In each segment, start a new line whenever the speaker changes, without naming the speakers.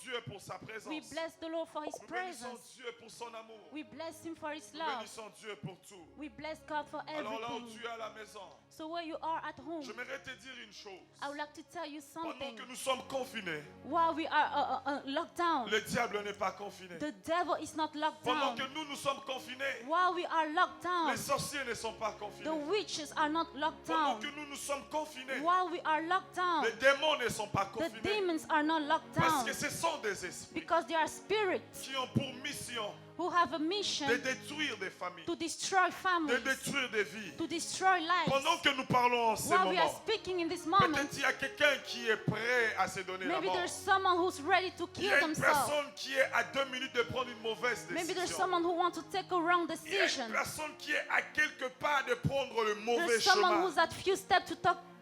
Dieu pour sa présence.
We bless the Lord for His
Nous bénissons
presence.
Dieu pour son amour.
We bless Him for His
Nous
love.
bénissons Dieu pour tout.
We bless God for
Alors là où
everything.
tu es à la maison,
So where you are at home,
j'aimerais te dire une chose.
I would like to tell you
Pendant
something.
que nous sommes confinés,
While we are locked down,
le diable n'est pas confiné.
the devil is not locked
Pendant
down.
que nous sommes confinés,
While we are locked down,
les sorciers ne sont pas
the
confinés.
witches are not locked
Pendant
down.
que nous sommes confinés,
While we are locked down,
les démons ne sont pas
the
confinés.
demons are not locked
Parce
down
que ce sont des esprits
because they are spirits
qui ont pour mission
who have a mission
de détruire des familles,
to destroy
de
families,
détruire des vies.
to destroy lives.
Pendant que nous parlons en ce
While we are
moment,
speaking in this moment,
peut-être il y a quelqu'un qui est prêt à se donner la
maybe
mort.
there's someone who's ready to
Il y
kill
a une
themselves.
personne qui est à 2 minutes de prendre une mauvaise
Maybe there's
décision.
someone who wants to take a wrong
Il y a une
decision.
personne qui est à quelque part de prendre le mauvais
There's someone
chemin.
who's at few steps to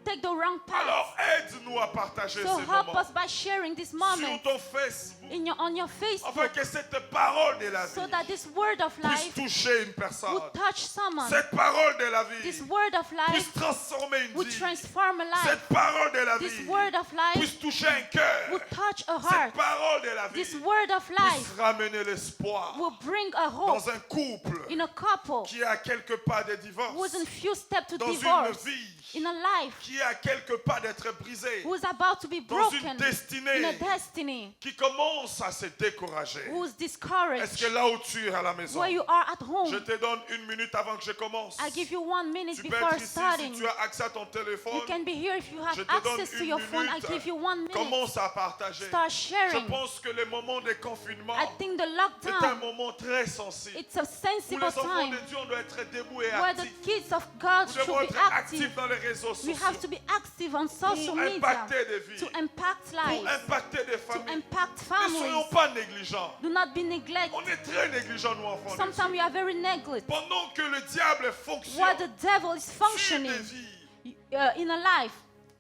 take the wrong
Alors
path.
aide-nous à partager
So
ces
help
moments
us by sharing this
sur
moment
ton Facebook,
on your
afin
Facebook,
que cette parole de la
so
vie
that this word of
puisse
life
toucher une personne.
would touch someone.
Cette parole de la
This
vie
word of
puisse
life
transformer une
would
vie.
transform a life.
Cette parole de la
This
vie
word of life
puisse toucher un cœur.
would touch a
Cette
heart.
parole de la vie
This word of
puisse
life
ramener l'espoir
will bring a hope
dans un couple
in a couple
qui est à quelque part de
who's
divorce,
in few steps to
dans une
divorce,
vie
in a life
qui est à quelque part d'être brisée,
who's about to be
dans une
broken, in a
destinée
destiny,
qui commence à se décourager.
who's
Est-ce
discouraged.
que là où tu es à la maison,
Where you are at
je
home,
te donne 1 minute avant que je commence.
I give you 1 minute
Tu peux
before
être ici si
starting.
tu as accès à ton téléphone.
You can be here if you have
Je te donne
access to
1
your phone. I
minute.
give you 1 minute.
Commence à partager.
Start
Je
sharing.
pense que le moment de confinement
I think the
est un
lockdown,
moment très sensible.
it's a
Où
sensible
les enfants de
time
Dieu, on doit être debout et
where the
actifs.
kids of God
Nous
should
devons
be
être actifs
active.
dans les réseaux
We
sociaux
have to be active on social
pour
media
impacter des vies,
to impact
pour
lives,
impacter des
to
familles.
impact
Ne soyons
families.
pas négligents.
Do not be neglected.
On est très négligents, nous, enfants de
Sometimes we
Dieu.
are very negligent.
Pendant que le diable
While
fonctionne,
the devil is
tue
functioning
des vies,
in a life,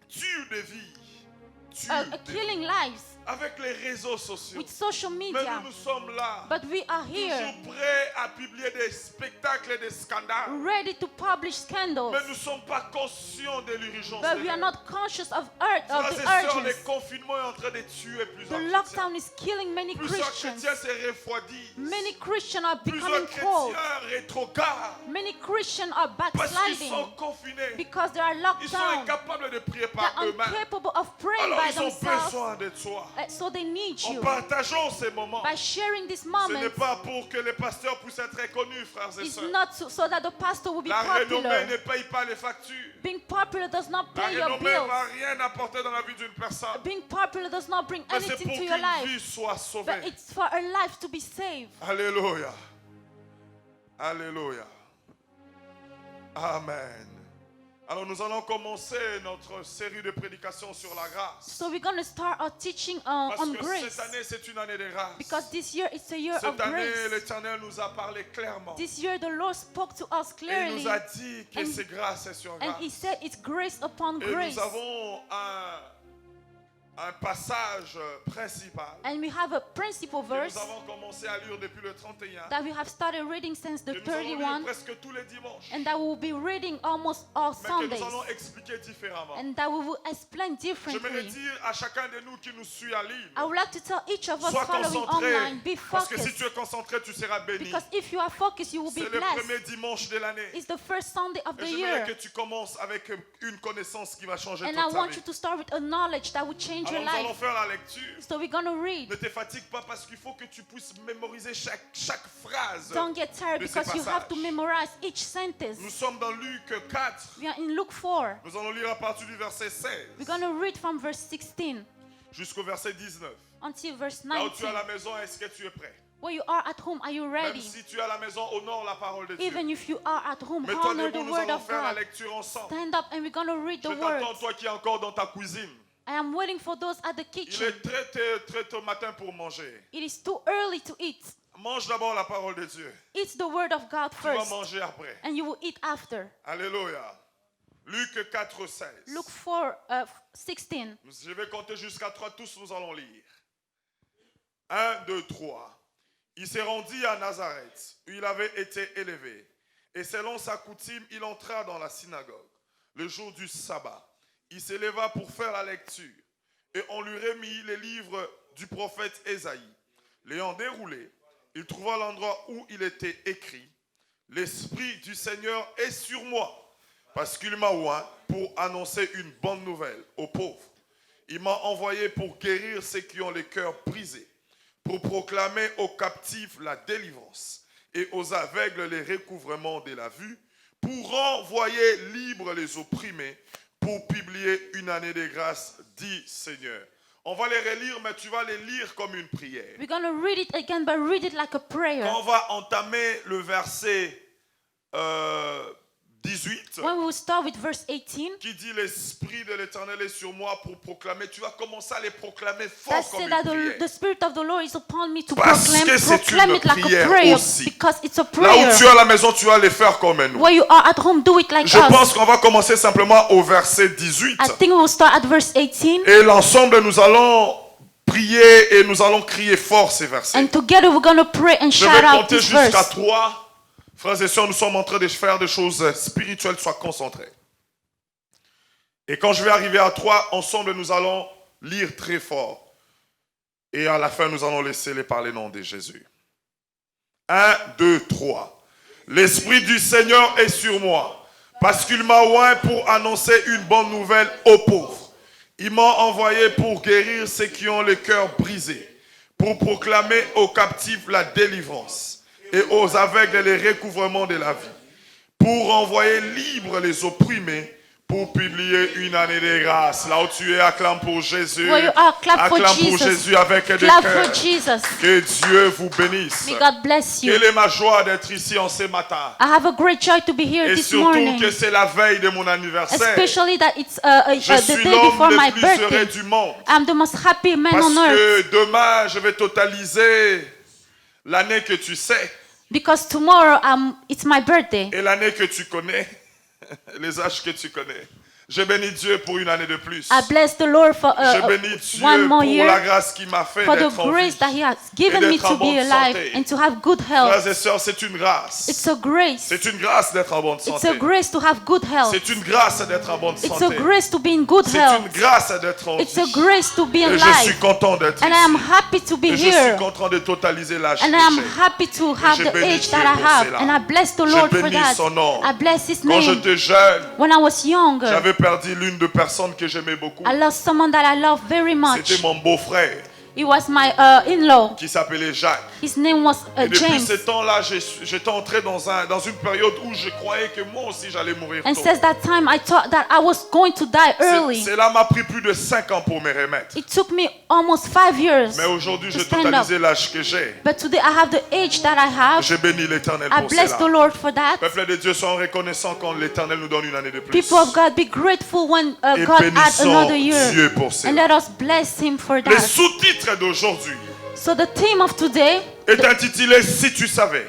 tue des vies, tue des
killing
vies.
lives
Avec les réseaux sociaux.
with social
Mais
media.
nous sommes là,
But we are here,
toujours prêts à publier des spectacles et des scandales.
ready to publish scandals.
Mais nous ne sommes pas conscients de l'urgence.
But we are not conscious of
Frères
the
et sœurs, le
urgency.
confinement est en train de tuer
The
plusieurs
lockdown
chrétiens.
is killing many
Plusieurs
Christians.
chrétiens se refroidissent.
Many Christians are
Plusieurs
becoming cold.
chrétiens rétrogradent
Many Christians are
parce qu'ils
backsliding
sont confinés.
because they are locked
Ils sont
down.
incapables de prier
They're
par eux-mêmes.
incapable of praying
Alors
by
ils ont
themselves.
besoin de toi.
So they need
En
you.
partageant ces moments,
By sharing this
ce n'est
moment,
pas pour que les pasteurs puissent être reconnus, frères et
it's
sœurs.
not so that the pastor will be
La renommée
popular.
ne paye pas les factures.
Being popular does not
La
pay your
renommée ne
bills.
va rien apporter dans la vie d'une personne.
Being popular does not bring
Mais c'est
anything
pour
to your
qu'une
life.
vie soit
But
sauvée.
it's for a life to be saved.
Alléluia. Alléluia. Amen. Alors nous allons commencer notre série de prédications sur la grâce.
So we're going to start our teaching
Parce
on
que
grace.
cette année, c'est une année de grâce.
Because this year it's a year of
Cette année,
grace.
l'Éternel nous a parlé clairement.
This year the Lord spoke to us
Et il
clearly.
nous a dit que
And-
c'est grâce et sur
And
grâce.
He said it's grace upon
Et
grace.
nous avons un passage principal
And we have a principal
que
verse
nous avons commencé à lire depuis le 31.
that we have started reading since the
Que nous allons lire
31.
presque tous les dimanches.
And that we will be reading almost all
Mais que
Sundays.
nous allons expliquer différemment.
And that we will explain
J'aimerais
differently.
dire à chacun de nous qui nous suit à ligne,
I would like to tell each of us
sois
following
concentré.
online, be
Parce que si
focused.
tu es concentré, tu seras béni.
Because if you are focused, you will be
C'est le premier
blessed.
dimanche de l'année.
It's the first Sunday of
Et
the
j'aimerais que
year.
tu commences avec une connaissance qui va changer
And
toute
I
ta
want
vie.
you to start with a knowledge that will change your
Alors nous allons
life.
faire la lecture.
So we're going to read.
Ne te fatigue pas parce qu'il faut que tu puisses mémoriser chaque phrase.
Don't get tired
de ces
because you have to
passages.
memorize each sentence.
Nous sommes dans Luc 4.
We are in Luke 4.
Nous allons lire à partir du verset 16
We're going to read from verse 16
jusqu'au verset 19.
until verse
Là où tu es à
19.
la maison, est-ce que tu es prêt?
Where you are at home, are you
Même
ready?
si tu es à la maison, honore la parole de Dieu.
Even if you are at home,
Mets-toi
honor the
debout, nous
word
allons
of
faire la
God.
lecture ensemble.
Stand up and we're going to read
Je
the
t'attends,
words.
toi qui es encore dans ta cuisine.
I am waiting for those at the
Il
kitchen.
est très tôt matin pour manger.
It is too early to eat.
Mange d'abord la parole de Dieu.
Eat the word of God
Tu vas
first,
manger après.
and you will eat after.
Alléluia. Luc 4, 16.
Luke 4, 16.
Je vais compter jusqu'à 3, tous nous allons lire. 1, 2, 3. Il s'est rendu à Nazareth, où il avait été élevé. Et selon sa coutume, il entra dans la synagogue, le jour du sabbat. Il s'éleva pour faire la lecture. Et on lui remit les livres du prophète Ésaïe. L'ayant déroulé, il trouva l'endroit où il était écrit « L'Esprit du Seigneur est sur moi, parce qu'il m'a oint pour annoncer une bonne nouvelle aux pauvres. Il m'a envoyé pour guérir ceux qui ont les cœurs brisés, pour proclamer aux captifs la délivrance et aux aveugles les recouvrements de la vue, pour renvoyer libres les opprimés, pour publier une année de grâce, dit Seigneur. » On va les relire, mais tu vas les lire comme une prière.
We're going to read it again, but read it like a prayer.
Quand on va entamer le verset 18,
When we will start with verse 18,
qui dit l'Esprit de l'Éternel est sur moi pour proclamer, tu vas commencer à les proclamer
that
fort comme
said
une
that
prière.
the Spirit of the Lord is upon me to
Parce
proclaim
que c'est
proclaim
une
it like a
prière
prayer,
aussi.
because it's a
Là
prayer.
où tu es à la maison, tu vas les faire comme nous.
Where you are at home, do it like
Je
us.
pense qu'on va commencer simplement au verset 18.
I think we will start at verse 18,
Et l'ensemble, nous allons prier et nous allons crier fort ces versets.
and together we're going to pray and
Je
shout
vais
out
compter
this
jusqu'à
verse.
3. Frères et sœurs, nous sommes en train de faire des choses spirituelles, sois concentrés. Et quand je vais arriver à 3, ensemble, nous allons lire très fort. Et à la fin, nous allons laisser les parler nom de Jésus. 1, 2, 3. L'Esprit du Seigneur est sur moi, parce qu'il m'a oint pour annoncer une bonne nouvelle aux pauvres. Il m'a envoyé pour guérir ceux qui ont le cœur brisé, pour proclamer aux captifs la délivrance et aux aveugles les recouvrements de la vie, pour envoyer libres les opprimés, pour publier une année de grâce. Là où tu es, acclame pour Jésus.
Where you are, clap for
Acclame pour
Jesus.
Jésus avec des
Clap
cœurs.
for Jesus.
Que Dieu vous bénisse.
May God bless you.
Quelle est ma joie d'être ici en ce matin.
I have a great joy to be here
Et
this
surtout
morning,
que c'est la veille de mon anniversaire.
especially that it's
Je
the
suis
day before
l'homme
my
le plus heureux
birthday.
du monde.
I'm the most happy man
Parce
on earth,
que demain, je vais totaliser l'année que tu sais
because tomorrow it's my birthday,
et l'année que tu connais, les âges que tu connais. Je bénis Dieu pour une année de plus.
I bless the Lord for
Je bénis Dieu
one more
pour la
year,
grâce qu'il m'a fait
for the
d'être en
grace
vie.
that He has given
et
me
d'être en
to be
bonne
alive
santé.
and to have good health.
Frères et sœurs, c'est une grâce.
It's a grace.
C'est une grâce d'être en bonne
It's
santé.
a grace to have good health.
C'est une grâce d'être en bonne
It's a
santé.
grace to be in good
C'est
health.
une grâce d'être en
It's a
vie.
grace to be
Et je suis
alive.
content d'être
And I am
ici.
happy to be
Et je suis
here.
content de totaliser l'âge
And
que
I am
j'ai.
happy to have
je
the
bénis
age
Dieu
that I
pour
have.
cela.
And I bless the
Je
Lord for
bénis
that.
son nom.
I bless His
Quand
name.
j'étais jeune,
When I was younger,
j'avais perdu l'une des personnes que j'aimais beaucoup.
I lost someone that I love very much.
C'était mon beau-frère
He was my in-law.
qui s'appelait Jacques.
His name was
Et depuis
James.
ce temps-là, j'étais entré dans une période où je croyais que moi aussi j'allais mourir
And
tôt.
since that time, I thought that I was going to die early.
Cela m'a pris plus de 5 ans pour me remettre.
It took me almost 5 years.
Mais aujourd'hui,
to
j'ai
stand
totalisé l'âge que j'ai.
But today I have the age that I have.
Je bénis l'Éternel
I
pour
bless the
cela.
Lord for that.
Peuple de Dieu, soyons reconnaissants quand l'Éternel nous donne une année de plus.
People of God, be grateful when
Et
God adds
bénissons
another year.
Dieu pour
And
cela.
let us bless Him for
Le
that.
sous-titre d'aujourd'hui
So the theme of today,
est intitulé « Si tu savais ».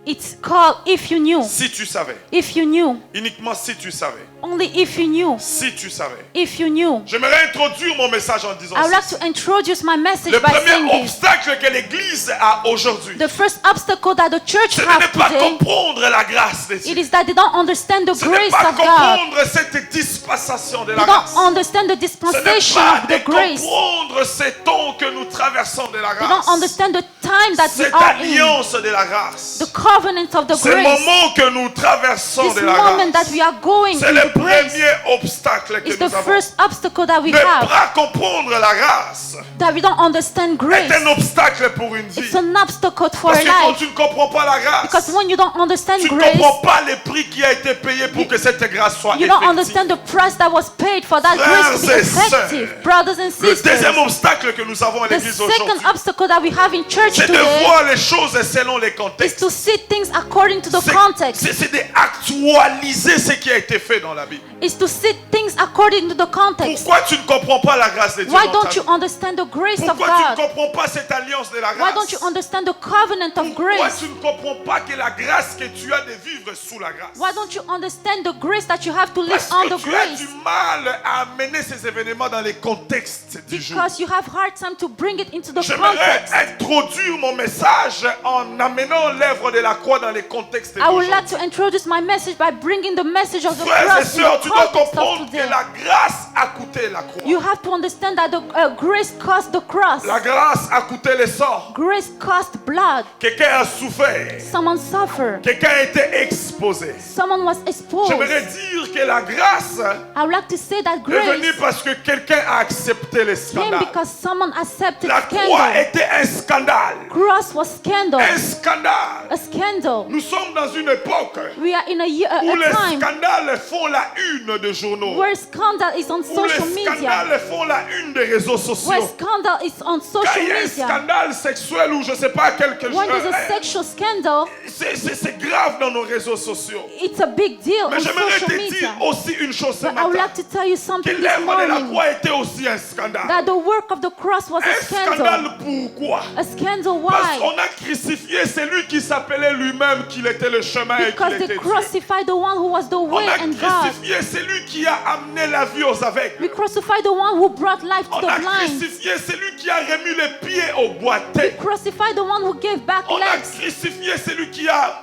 it's called If You Knew.
Si tu savais.
If you knew.
Uniquement si tu savais.
Only if you knew.
Si tu savais.
If you knew.
J'aimerais introduire mon message en disant
I would like
ceci.
to introduce my message
Le
by saying
premier
this.
obstacle que l'Église a aujourd'hui,
The first obstacle that the church
c'est de
has
ne pas
today,
comprendre la grâce de
it
Dieu.
is that they don't understand the
Ce n'est
grace
pas
of God.
comprendre cette dispensation de
They
la grâce.
don't understand the
Ce n'est
dispensation
pas
of the
de
grace.
comprendre ces temps que nous traversons de la
They
grâce.
don't understand the time that we
Cette
are in.
alliance de la grâce.
The covenant of the
Ces
grace.
moments que nous traversons
This
de la
moment
grâce.
that we are going
C'est
in
le
the grace
premier obstacle que
is the
nous avons.
first obstacle that we
Ne
have.
pas comprendre la grâce
That we don't understand
est
grace.
un obstacle pour une vie.
It's an obstacle for
Parce
a
que quand
life.
tu ne comprends pas la
Because
grâce,
when you don't understand
tu ne
grace,
comprends pas le prix qui a été payé pour que cette grâce soit
you don't
effective.
understand the price that was paid for that grace to be
Frères et sœurs,
effective. Brothers and
Le
sisters,
deuxième obstacle que nous avons à
the
l'église
second
aujourd'hui,
obstacle that we have in church
c'est de
today
voir les choses selon les
is
contextes.
to see things according to the
C'est
context.
d'actualiser ce qui a été fait dans la Bible.
Is to see things according to the context.
Pourquoi tu ne comprends pas la grâce de Dieu
Why
dans
don't
ta
you
vie?
understand the grace of
Pourquoi tu ne
God?
comprends pas cette alliance de la
Why
grâce?
don't you understand the covenant of
Pourquoi
grace?
tu ne comprends pas que la grâce que tu as de vivre sous la grâce?
Why don't you understand the grace that you have to live
Parce
on
que
the
tu as
grace?
du mal à amener ces événements dans les contextes du jour.
Because you have hard time to bring it into the
J'aimerais
context.
introduire mon message en amenant l'œuvre de la la croix dans les contextes
I would
d'aujourd'hui.
like to introduce my message by bringing the message of the
Frères et
cross in
sœurs,
the
tu dois
context of
comprendre que
today.
la grâce a coûté la croix.
You have to understand that the grace cost the cross.
La grâce a coûté le sang.
Grace cost blood.
Quelqu'un a souffert.
Someone suffered.
Quelqu'un a été exposé.
Someone was exposed.
J'aimerais dire que la grâce
I would like to say that
est venue
grace
parce que quelqu'un a accepté le
came
scandale.
because someone accepted
La croix
scandal.
était un scandale.
Cross was scandal.
Un scandale.
A scandal.
Nous sommes dans une époque
We are in a
où les
time
scandales font la une de journaux.
where scandal is on
Où
social
les
media.
scandales font la une des réseaux
Where
sociaux.
scandal is on
Quand
social
il y a un
media.
scandale sexuel ou je sais pas quelque
When there's
chose,
a sexual scandal,
c'est grave dans nos réseaux sociaux.
it's a big deal
Mais
on
j'aimerais
social
te
media.
dire aussi une chose ce
But I would
matin.
like to tell you
Que
something this
l'œuvre de la
morning.
croix était aussi un scandale.
That the work of the cross was a
Un
scandal.
scandale pourquoi?
A scandal
Parce
why?
qu'on a crucifié celui qui s'appelait lui-même qu'il était le chemin et qu'il
Because
était
they
Dieu.
crucified the one who was the
On
way
a
and God.
crucifié celui qui a amené la vie aux aveugles.
We crucified the one who brought life to
On
the
a
blind.
crucifié celui qui a remis les pieds aux boiteux.
Crucified the one who gave back
On a
legs.
crucifié celui qui a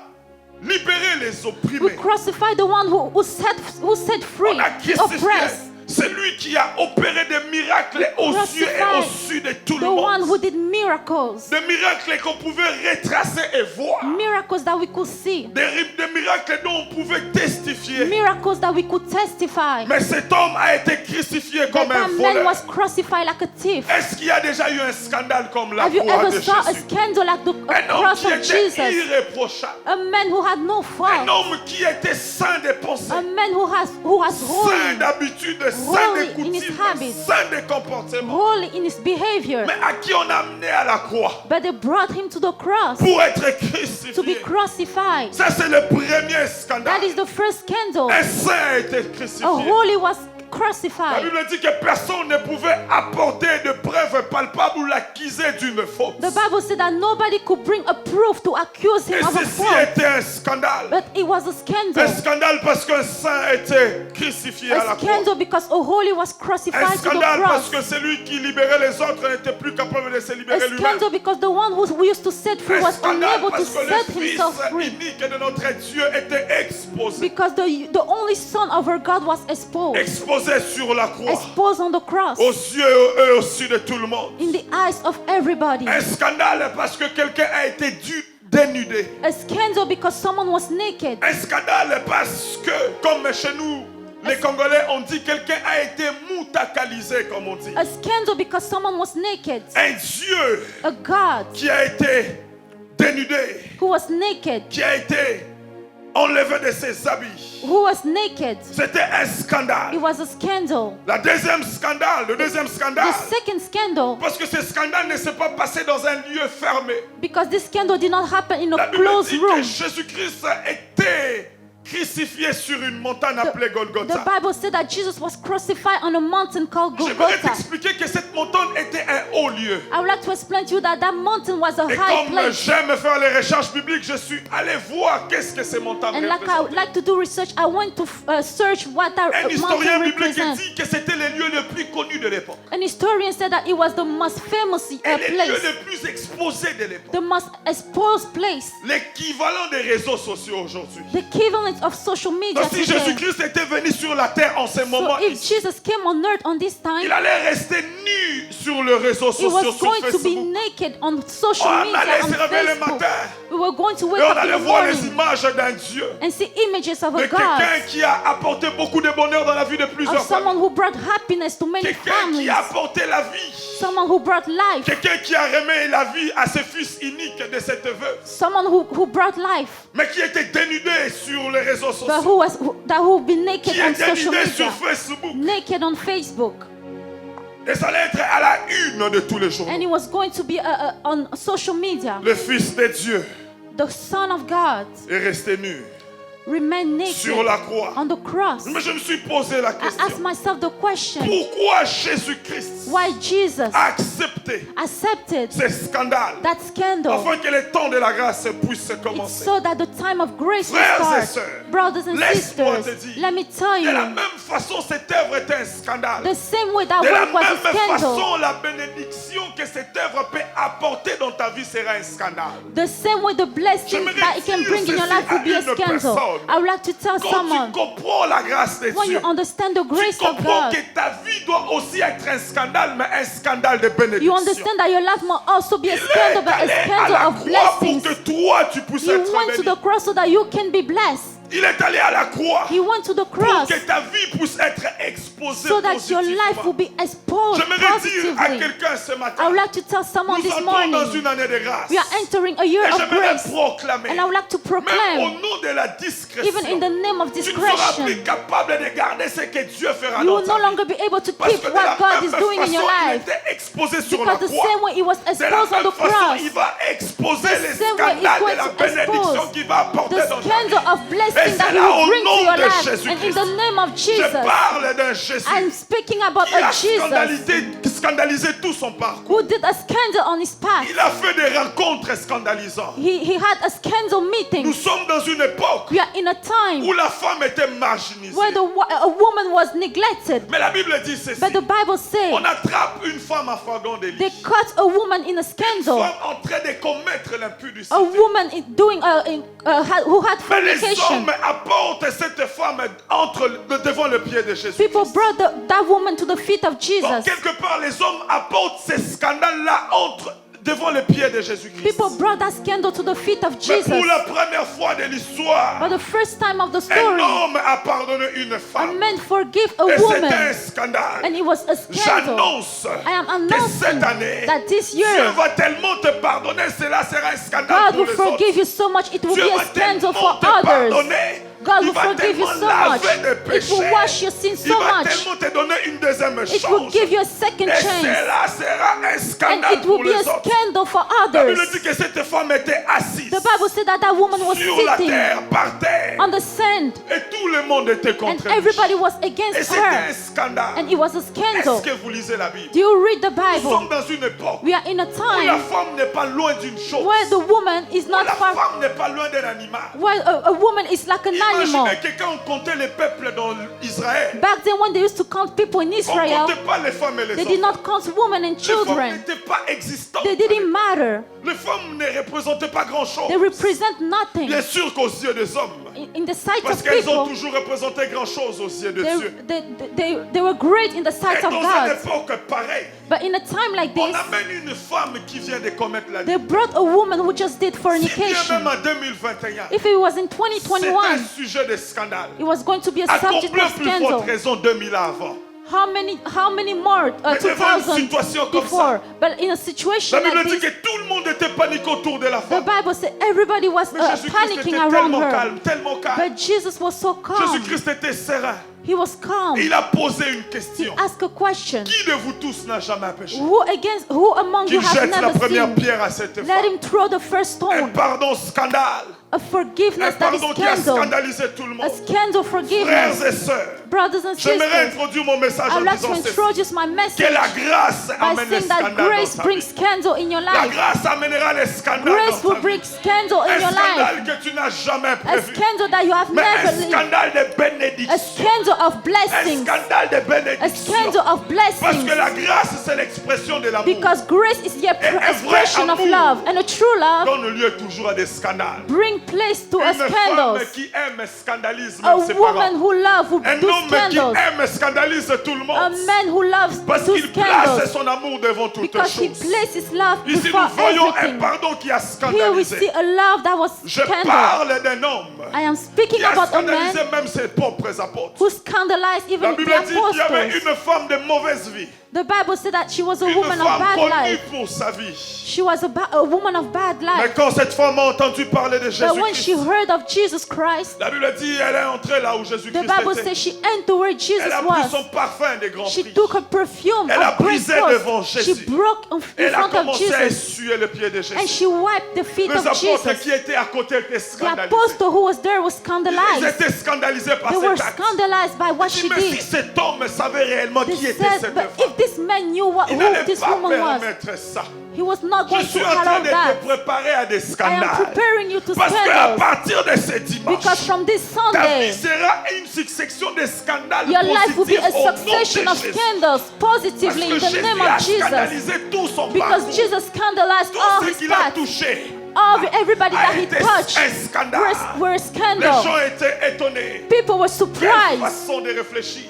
libéré les
We
opprimés.
crucified the one who set free
On a
the
crucifié
oppressed.
celui qui a opéré des miracles aux yeux et au-dessus de tout
The
le
one who
monde.
did miracles.
Des miracles qu'on pouvait retracer et voir.
Miracles that we could see.
Des miracles dont on pouvait testifier.
Miracles that we could testify.
Mais cet homme a été crucifié
But
comme un
that man
voleur.
was crucified like a thief.
Est-ce qu'il y a déjà eu un scandale comme la
Have you
croix
ever
de
saw a
Jésus?
scandal like the
Un homme
cross
qui
of
était
Jesus?
irréprochable.
A man who had no
Un
fault.
homme qui était saint des pensées.
A man who has
Saint
holy,
d'habitude, saint
Holy
des
in his
coutumes,
habits.
saint des comportements.
holy in his behavior.
Mais à qui on a amené à la croix
But they brought him to the cross
pour être
to be
crucifié.
crucified.
Ça, c'est le premier scandale.
That is the first scandal.
Un saint a été
A
crucifié.
holy was
La
crucified.
Bible dit que personne ne pouvait apporter de preuves palpables ou l'accuser d'une faute.
The Bible said that nobody could bring a proof to accuse
Et
him of a
ceci
fault.
était un scandale.
But it was a
Un
scandal.
scandale parce qu'un saint a été crucifié à la
A
croix.
scandal because a holy was
Un
crucified to the
scandale parce
cross.
que celui qui libérait les autres n'était plus capable de se
A
libérer lui-même.
scandal because the one who used to set free
Un
was
scandale
unable to
parce que
set
le Fils
himself free.
unique de notre Dieu était exposé.
Because the only son of our God was exposed.
Exposé sur la croix.
Exposed on the cross.
Aux yeux et au-dessus de tout le monde.
In the eyes of everybody.
Un scandale parce que quelqu'un a été dénudé.
A scandal because someone was naked.
Un scandale parce que, comme chez nous, les Congolais, on dit quelqu'un a été moutakalisé, comme on dit.
A scandal because someone was naked.
Un Dieu
A God
qui a été dénudé,
who was naked.
qui a été enlevé de ses habits.
Who was naked.
C'était un scandale.
It was a scandal.
Le deuxième scandale,
The second scandal,
parce que ce scandale ne s'est pas passé dans un lieu fermé.
because this scandal did not happen in
La
a
Bible
closed
dit que
room.
Jésus-Christ était crucifié sur une montagne appelée
The
Golgotha.
Bible said that Jesus was crucified on a mountain called
J'aimerais
Golgotha.
t'expliquer que cette montagne était un haut lieu.
I would like to explain to you that that mountain was a
Et
high
comme
place.
j'aime faire les recherches bibliques, je suis allé voir qu'est-ce que ces montagnes
And like I would
représentaient.
like to do research, I went to search what that
Un historien
mountain
biblique
represents.
dit que c'était les lieux les plus connus de l'époque.
An historian said that it was the most famous
Et les lieux
place,
les plus exposés de l'époque.
the most exposed place,
L'équivalent des réseaux sociaux aujourd'hui.
the equivalent of social media
Donc si
today.
Jésus-Christ était venu sur la terre en ce
So
moment,
if Jesus came on earth on this
il
time,
allait rester nu sur les réseaux
he was
sociaux, sur
going to be
Facebook.
naked on social
On
media,
allait
on
se réveiller le
Facebook.
matin
We were going to
et
wake
on
up in
allait
the
voir les
morning
images d'un Dieu.
and see images of
De
a God,
quelqu'un qui a apporté beaucoup de bonheur dans la vie de plusieurs
of someone
familles.
who brought happiness to many
Quelqu'un qui
families,
a apporté la vie.
someone who brought life,
Quelqu'un qui a remis la vie à ce fils unique de cette veuve.
someone who brought life,
Mais qui était dénudé sur les réseaux
but
sociaux.
who be naked
Qui
on
était
social
dénudé
media,
sur Facebook.
naked on Facebook,
Et ça allait être à la une de tous les jours.
and he was going to be on social media.
Le fils de Dieu
The Son of God
est resté nu
remained
sur
naked
la croix.
on the cross.
Mais je me suis posé la
I asked
question.
myself the question,
Pourquoi Jésus-Christ
why Jesus
a accepté
accepted
ces scandales
that scandal
afin que le temps de la grâce puisse commencer?
so that the time of grace will
Frères et
start.
sœurs,
Brothers and
laisse-moi te
sisters,
dire,
let me tell
de la
you,
même façon, cette œuvre est un scandale.
the same way that
De la
work was a
même
scandal,
façon, la bénédiction que cette œuvre peut apporter dans ta vie sera un scandale.
the same way the blessing
J'aimerais
that it can
dire
bring in your
ceci
life will be
à
a
une
scandal.
personne.
I would like to tell
Quand
someone,
tu comprends la grâce de
when
Dieu,
you understand the
tu
grace of
comprends
God,
que ta vie doit aussi être un scandale, mais un scandale de
you
bénédiction.
understand that your life must also be a
Il est
scandal, but
allé
a
à
scandal
la
of
croix pour
blessings.
que toi tu puisses
He
être
went to
béni.
the cross so that you can be blessed.
Il est allé à la croix
He went to the
pour
cross
que ta vie puisse être exposée
so that your life will
positivement.
be exposed
J'aimerais dire à
positively.
quelqu'un ce
I
matin,
would like to tell someone
nous
this
entrons dans
morning,
une année de grâce.
we are entering a year
Et
of
j'aimerais
grace,
proclamer,
and I would like to
même au
proclaim,
nom de la discrétion,
even in the name of
tu ne seras
discretion,
plus capable de garder ce que Dieu fera
you
dans
will
ta
no
vie.
longer be able to
Parce
keep
que de la
what God
même
is doing in your
façon, il
life.
était exposé sur la
Because the
croix.
same way he was
De la
exposed on
même
the
façon,
cross,
il va exposer les
same way he's
scandales
going
de la
to
bénédiction
expose
qu'il va apporter
the
dans ta
scandal
vie.
of
Et
blessing
c'est
that he
là au
will bring to
nom
your
de
life. And in
Jésus-Christ.
the name of
Je
Jesus,
parle d'un Jésus
I'm speaking about
qui
a
a
Jesus
scandalisé tout son parcours.
who did a scandal on his path.
Il a fait des rencontres scandalisantes.
He had a scandal
Nous
meeting.
sommes dans une époque
We are in a
où
time
la femme était marginalisée.
where a woman was neglected.
Mais la Bible dit ceci.
But the Bible says
On attrape une femme en flagrant délit.
they caught a woman in a
Une
scandal.
femme en train de commettre l'impudicité.
A woman doing who had
Mais les
fornication.
hommes apportent cette femme devant le pied de Jésus.
People brought that woman to the feet of
Donc,
Jesus.
quelque part, les hommes apportent ces scandales-là devant le pied de Jésus-Christ.
People brought that scandal to the feet of
Mais
Jesus.
pour la première fois de l'histoire,
But the first time of the
un
story,
homme a pardonné une
a
femme.
man forgave a
Et c'était un
woman,
scandale.
and it was a scandal.
J'annonce
I am
que cette
announcing
année,
that this
Dieu
year,
va tellement te pardonner, cela sera un scandale
God
pour
will
les autres.
forgive you so much, it will
Dieu
be a
va
scandal
tellement
for
te
others.
pardonner.
God
Il
will
va
forgive you
tellement
so much.
laver de
It will
péchés.
wash your sins
Il
so
va
much.
tellement te donner une deuxième
It will
chance.
give you a second
Et
chance.
cela sera un
And
scandale
it will
pour
be
les
a
autres.
scandal for
La Bible
others.
dit que cette femme était assise
The Bible said that woman was
sur la
sitting
terre, par terre.
on the sand,
Et tout le monde était
and
contre elle.
everybody was
Et
against
c'était un
her.
scandale.
And it was a
Est-ce
scandal.
que vous lisez la Bible?
Do you read the
Nous sommes
Bible?
dans une époque
We are in a
où la
time
femme n'est pas loin d'une chose.
where the woman is
Où
not
la
far,
femme n'est pas loin d'un animal.
where a woman is like an animal.
Imaginez que quand on comptait les peuples dans Israël,
Back then, when they used to count people in
on ne
Israel,
comptait pas les femmes et les
they did
enfants.
not count women and
Les femmes
children.
n'étaient pas existantes.
They didn't matter.
Les femmes ne représentaient pas grand-chose.
They represent nothing.
Bien sûr qu'aux yeux des hommes.
In the sight
Parce
of
qu'elles ont
people,
toujours représenté grand-chose aux yeux de Dieu.
they were great in the sight
Et
of
dans une
God.
époque pareille,
But in a time like
on
this,
amène une femme qui vient de commettre la
they
vie.
brought a woman who just did
Si bien même
fornication.
en 2021,
If it was in
c'est un
2021,
sujet de scandale.
it was going to be a
À
subject
combien
of
plus forte
scandal.
raison 2000 ans avant.
How many more?
Mais devant une
2000
situation comme
before.
ça,
But in a situation
la Bible
like
dit
this,
que tout le monde était paniqué autour de la
the
femme.
Bible said everybody was
Mais Jésus-Christ
panicking
était
around
tellement
her.
calme, tellement calme.
But Jesus was so calm.
Jésus-Christ était serein.
He was calm.
Il a posé une
He
question.
asked a question.
Qui de vous tous n'a jamais péché?
Who among you
Qu'il
has
jette la
never
première
sinned?
pierre à cette
Let
femme.
him throw the first
Un
stone.
pardon scandale.
A
Un
forgiveness that is
pardon qui a
scandal.
scandalisé tout le
A
monde.
scandal
Frères
forgiveness.
et sœurs,
Brothers and
j'aimerais
sisters,
introduire mon message
I would
en
like to
disant ceci.
introduce my
Que
message
la grâce
by
amène les
saying that
scandales
grace
dans ta
brings
vie.
scandal in your
La
life.
grâce amènera les scandales
Grace
dans
will
ta
bring
vie.
scandal in
Un
your life.
scandale que tu n'as jamais
A
prévu.
scandal that you have
Mais un
never lived.
scandale de
A
bénédiction.
scandal of
Un
blessings.
scandale de
A
bénédiction.
scandal of
Parce
blessings.
que la grâce, c'est l'expression de l'amour.
Because grace is the expression of
amour
love. And a true love
Donne lieu toujours à des scandales.
bring place to a
Une femme
scandal.
qui aime scandalise
A
même ses
woman
parents.
who loves will
Un
do
homme qui
scandals.
aime scandalise tout le
A
monde.
man who loves
Parce
do
qu'il place
scandals.
son amour devant toutes
Because he
choses.
places love
Ici,
before
nous voyons un
everything.
pardon qui a
Here we see
scandalisé.
a love that was
Je
scandal.
parle d'un homme
I am speaking
qui a
about a man
scandalisé même ses propres apôtres.
who scandalized
La
even
Bible
the
dit qu'il y avait
apostles.
une femme de mauvaise vie.
The Bible said that she was a
Une
woman of
femme
bad
connue
life.
pour sa vie.
She was a woman of bad
Mais
life.
quand cette femme a entendu parler de
But when she
Jésus-Christ,
heard of Jesus Christ,
la Bible dit elle est entrée là où
the
Jésus-Christ
Bible
était.
says she entered where Jesus
Elle a pris
was.
son parfum des grands
She
prix.
took her perfume
Elle a
of great
brisé devant
cost. She
Jésus.
broke in
Elle a
front of
commencé à
Jesus.
essuyer le pied de
And
Jésus.
she wiped the feet
Les
of
apôtres
Jesus.
qui étaient à côté étaient
The
scandalisés.
apostle who was there was
Ils
scandalized.
étaient scandalisés par
They were
cet acte.
scandalized by what she
Mais si
did.
cet homme savait réellement
They
qui était
said,
cette
but
femme,
if this man knew
il
who
n'allait
this
pas
woman was,
permettre ça.
he was not
Je
going
suis
to
en train
allow
de
that.
te préparer à des
I am
scandales.
preparing you to
Parce qu'à
scandals.
partir de ce
Because
dimanche,
from this
ta vie
Sunday,
sera une succession de scandales
your life will be
positifs
a
au nom de
succession of
Jésus.
scandals
Parce
positively in
que
the
Jésus
name
a
of Jesus.
scandalisé tout son
Because
parcours.
Jesus scandalized all
Tout ce
his
qu'il a
paths.
touché
Everybody
a
that he
été
touched
un scandale.
were a
Les
scandal.
gens étaient étonnés.
People were
Quelle
surprised.
façon de réfléchir.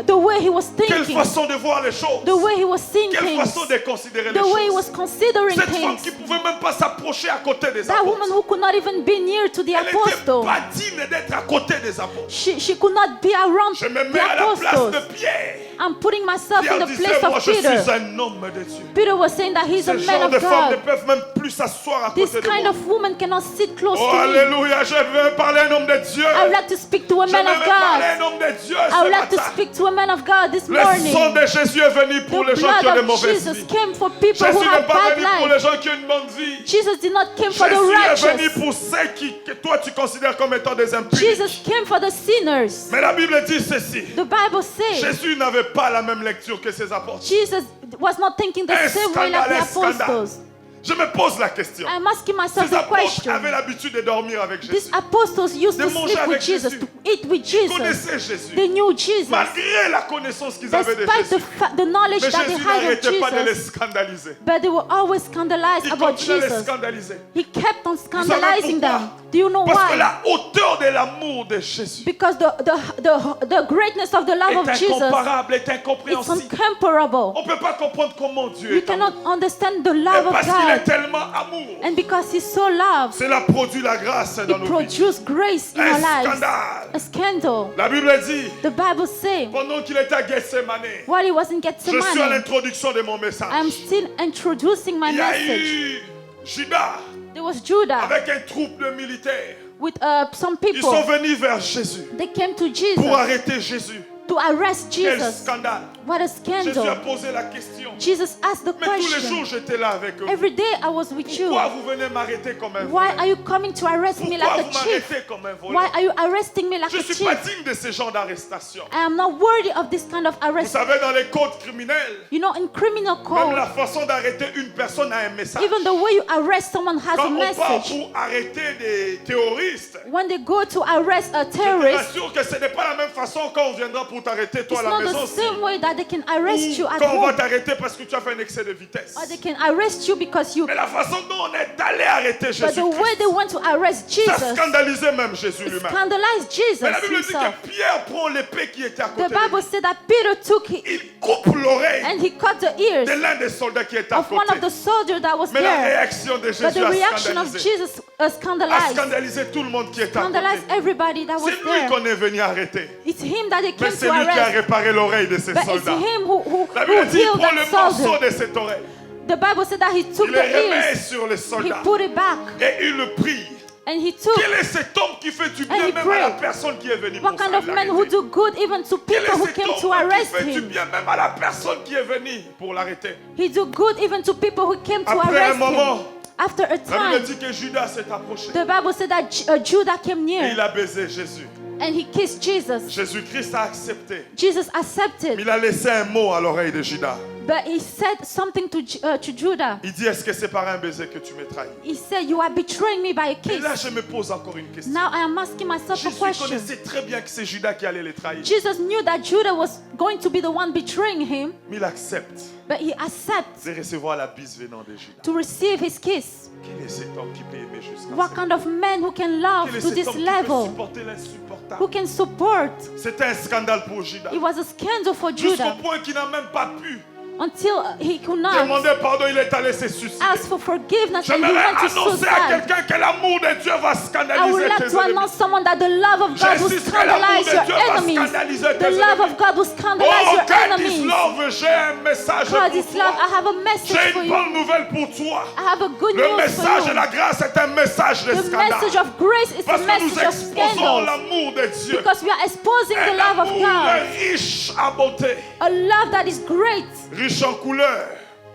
The way he was
Quelle
thinking.
façon de voir les choses.
The way he was seeing
Quelle
things.
façon de considérer les
The way he was
choses.
considering
Cette femme
things.
qui ne pouvait même pas s'approcher à côté des
That woman
apôtres.
who could not even be near to the
Elle n'était
apostle.
pas digne d'être à côté des apôtres.
She could not be around
Je me
the
mets à la place
apostles.
de Pierre.
I'm putting myself in
Pierre
the
disait,
place
moi
of
je suis
Peter.
un homme de Dieu.
Peter was saying that he's a
Ce
man
genre de
of
femmes ne
God.
peuvent même plus s'asseoir à
This
côté de
kind
moi.
of woman cannot sit close
Oh
to me.
alléluia, je veux parler à un homme de Dieu.
I would like to speak to a
Je
man
veux
of
parler à
God.
un homme de Dieu
I
ce
would like to
matin.
speak to a man of God this
Le sang
morning.
de Jésus est venu pour les
The
gens qui ont de
blood of
mauvaises
Jesus
vies.
came for people who
Jésus n'est
have
pas
bad
venu pour
life.
les gens qui ont une bonne vie.
Jesus did not come for the
Jésus est venu
righteous.
pour ceux que toi tu considères comme étant des impunis.
Jesus came for the sinners.
Mais la Bible dit ceci.
The Bible says
Jésus n'avait pas la même lecture que ses apôtres.
Jesus was not thinking the same way like the apostles.
Je me pose la question.
I'm asking myself
Ces
the
apôtres
question.
avaient l'habitude de dormir avec
These
Jésus.
apostles used
De
to
manger
sleep
avec
with Jesus,
Jésus.
to eat with
Ils
Jesus.
connaissaient Jésus.
They knew Jesus.
Malgré la connaissance qu'ils avaient de
Despite
Jésus.
the knowledge
Mais
that they
Jésus
had of
n'arrêtait pas de les
Jesus,
scandaliser.
but they were always scandalized
Il
about
continuait à les
Jesus.
scandaliser.
He kept on
Vous savez
scandalizing
pourquoi?
them. Do you know
Parce que
why?
la hauteur de l'amour de Jésus
Because the greatness of the love of
est
Jesus,
incomparable, est
it's
incompréhensible.
incomparable.
On ne peut pas comprendre comment Dieu
You
est
cannot
amour.
understand the
Et
love of
parce qu'il est
God.
tellement amour,
And because He's so loved,
cela produit la grâce dans
It
nos vies.
produced grace in our
Un
lives.
scandale.
A scandal.
La Bible dit,
The Bible says,
pendant qu'il était à Gethsemane,
while he was in
je suis à
Gethsemane,
l'introduction de mon message.
I'm still introducing my
Il y a
message.
eu Judas
There was Judah
avec un troupe de militaires.
with some
Ils sont
people.
venus vers Jésus
They came to
pour
Jesus
arrêter Jésus.
to arrest
Quel
Jesus.
scandale.
What a
Jésus a
scandal.
posé la question.
Jesus asked the
Mais tous les
question.
jours, j'étais là avec eux.
Every day I was with you.
Pourquoi vous venez m'arrêter comme un
Why are
voleur?
you coming to arrest me
Pourquoi
like
vous
a chief?
m'arrêtez comme un
Why
voleur?
are you arresting me like
Je
a
ne suis pas
chief?
digne de ce genre d'arrestation.
I am not worthy of this kind of
Vous
arrest.
savez, dans les codes criminels,
You know, in criminal
même la
code,
façon d'arrêter une personne a un message.
even the way you arrest someone has a
Quand on part
message.
pour arrêter des terroristes,
When they go to arrest a
je te
terrorist,
rassure que ce n'est pas la même façon quand on viendra pour t'arrêter toi
it's
à la
not
maison.
the same way that they can arrest you
Ou
at
quand on va
home.
t'arrêter parce que tu as fait un excès de vitesse.
Or they can arrest you because you.
Mais la façon dont on est allé arrêter
But
Jésus,
the way they want to arrest
ça
Jesus
scandalisait même Jésus lui-même.
scandalized Jesus
Mais la Bible dit
himself.
que Pierre prend l'épée qui était à
The
côté de lui.
Bible said that Peter took it
Il coupe l'oreille
and he cut the ears
de l'un des soldats qui était à
of one
côté.
of the soldiers that was
Mais la
there.
réaction de
But
Jésus
the
a
reaction of
scandalisé.
Jesus
A
scandalized.
scandalisé tout le monde qui était à côté.
Scandalized everybody that was
C'est lui
there.
qu'on est venu arrêter.
It's him that they
Mais
came
c'est
to
lui qui a
arrest.
réparé l'oreille de ces
But it's
soldats.
him who
La Bible dit, il
healed
prend le
that
morceau
soldier.
de cette oreille.
The Bible said that he took
Il
the
le remet
ears,
sur les
he
soldats.
put it back,
Et il le prie.
and he took.
Quel est cet homme qui fait du bien
And he
même à la
prayed.
personne qui est venue
What
pour
kind of man who
l'arrêter?
do good even to
Quel
people
est
who
cet
came to
homme qui
arrest
fait du
him?
bien même à la personne qui est venue pour l'arrêter?
He do good even to people who came to
Après un
arrest
moment,
him. After a
la Bible
time,
dit que Judas s'est approché.
the Bible said that Judah came
Et
near
il a baisé Jésus.
and he kissed Jesus.
Jésus-Christ a accepté.
Jesus
Mais
accepted,
il a laissé un mot à l'oreille de Judas.
but he said something to Judah.
Il dit, est-ce que c'est par un baiser que tu me trahis?
He said, "You are betraying me by a
Et
kiss."
là, je me pose encore une question.
Now I am asking myself a
Jésus
question.
connaissait très bien que c'est Judas qui allait les trahir.
Jesus knew that Judah was going to be the one betraying him,
Mais il accepte
but he accepts
de recevoir la bise venant de Judas.
to receive his kiss.
Quel est cet homme qui peut aimer jusqu'à
What
ce
kind of man who can love
Quel est
to
cet
this
homme qui peut
level?
supporter
Who
l'insupportable?
can support?
C'était un scandale pour Judas.
It was a scandal for
Jusqu'au
Judah
point qu'il n'a même pas pu
until he could not
Demander pardon, il est allé se suicider.
ask for forgiveness and he
J'aimerais
went to
annoncer à
suicide.
quelqu'un que l'amour de Dieu va
I would
scandaliser
like
tes
to
ennemis.
announce someone that the love of God will
J'insiste que l'amour
scandalize
de
your
Dieu va
enemies.
scandaliser
The
tes
love
ennemis.
of God will scandalize
Oh,
your
God is
enemies.
love, j'ai un message
God
pour
is love.
toi.
I have a message
J'ai
for
une
you.
bonne nouvelle pour toi.
I have a good
Le
news
message
for
de
you.
la grâce est un message de
The
scandale.
message of grace is
Parce
a
que nous
message of
exposons
scandal.
l'amour de Dieu.
Because we are exposing the
Un
love of
amour
God.
riche à beauté,
A love that is great.
riche en couleurs,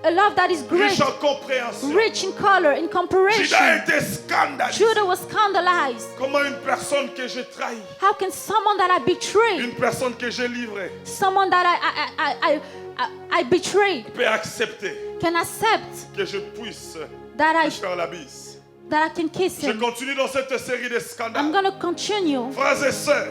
A love that is great.
riche en compréhension.
Rich in color, in
Judas
comparison.
a été scandalisé.
Judah was scandalized.
Comment une personne que j'ai trahie,
How can someone that I betrayed,
une personne que j'ai livrée,
someone that I betrayed,
peut accepter
can accept
que je puisse
that
lui faire la bise?
I can kiss
Je
him?
continue dans cette série de
I'm
scandales.
gonna continue.
Frères et sœurs,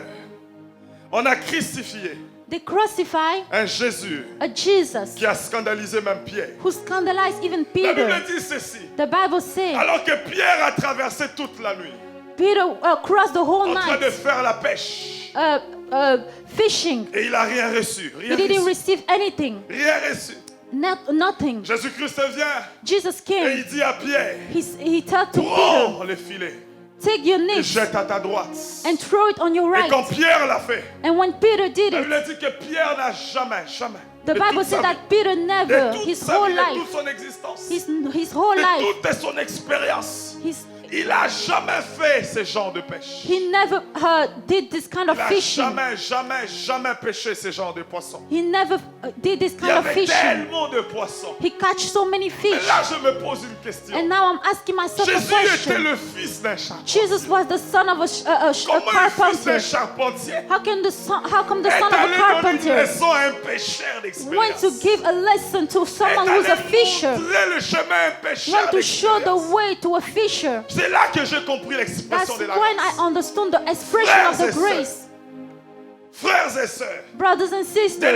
on a crucifié
They crucify
un Jésus
a Jesus
qui a scandalisé même Pierre.
who scandalized even
La Bible
Peter.
dit ceci.
The Bible says
Alors que Pierre a traversé toute la nuit
Peter crossed the whole
en train de
night
faire la pêche
fishing.
et il n'a rien reçu.
He
Rien
didn't
reçu.
receive anything,
Rien reçu.
nothing.
Jésus-Christ vient
Jesus
et
came.
il dit à Pierre,
He told to Peter,
prends le filet
take your
et
net
jette à ta droite.
and throw it on your
Et quand
right.
Pierre l'a fait,
And when Peter did
la
it,
Bible dit que Pierre n'a jamais,
the
de
Bible
toute sa
said
vie,
that Peter
de
never,
toute
his
sa
whole
vie, de
life,
toute son existence,
his whole
de
life,
toute son expérience,
his,
il n'a jamais fait ce genre de pêche.
he never did this kind
Il
of
n'a
fishing.
jamais pêché ce genre de poisson.
He never did this
Il y
kind of
avait
fishing.
tellement de poissons.
He catch so many
Mais
fish.
là, je me pose une question.
And now I'm asking myself a
Jésus était
question.
le fils d'un charpentier.
Jesus was the son of a
Comment le fils d'un
carpenter.
charpentier
How come the
est
son of a
allé donner une
carpenter
leçon à un pêcheur
went
d'expérience?
to give a lesson to
Est
someone who's a
allé
fisher?
montrer le chemin à un pêcheur
Went to show the
d'expérience.
way to a fisher.
C'est là que j'ai compris
That's
l'expression de la
when
grâce.
I understood the expression of the grace.
Frères et sœurs,
Brothers and
de la
sisters,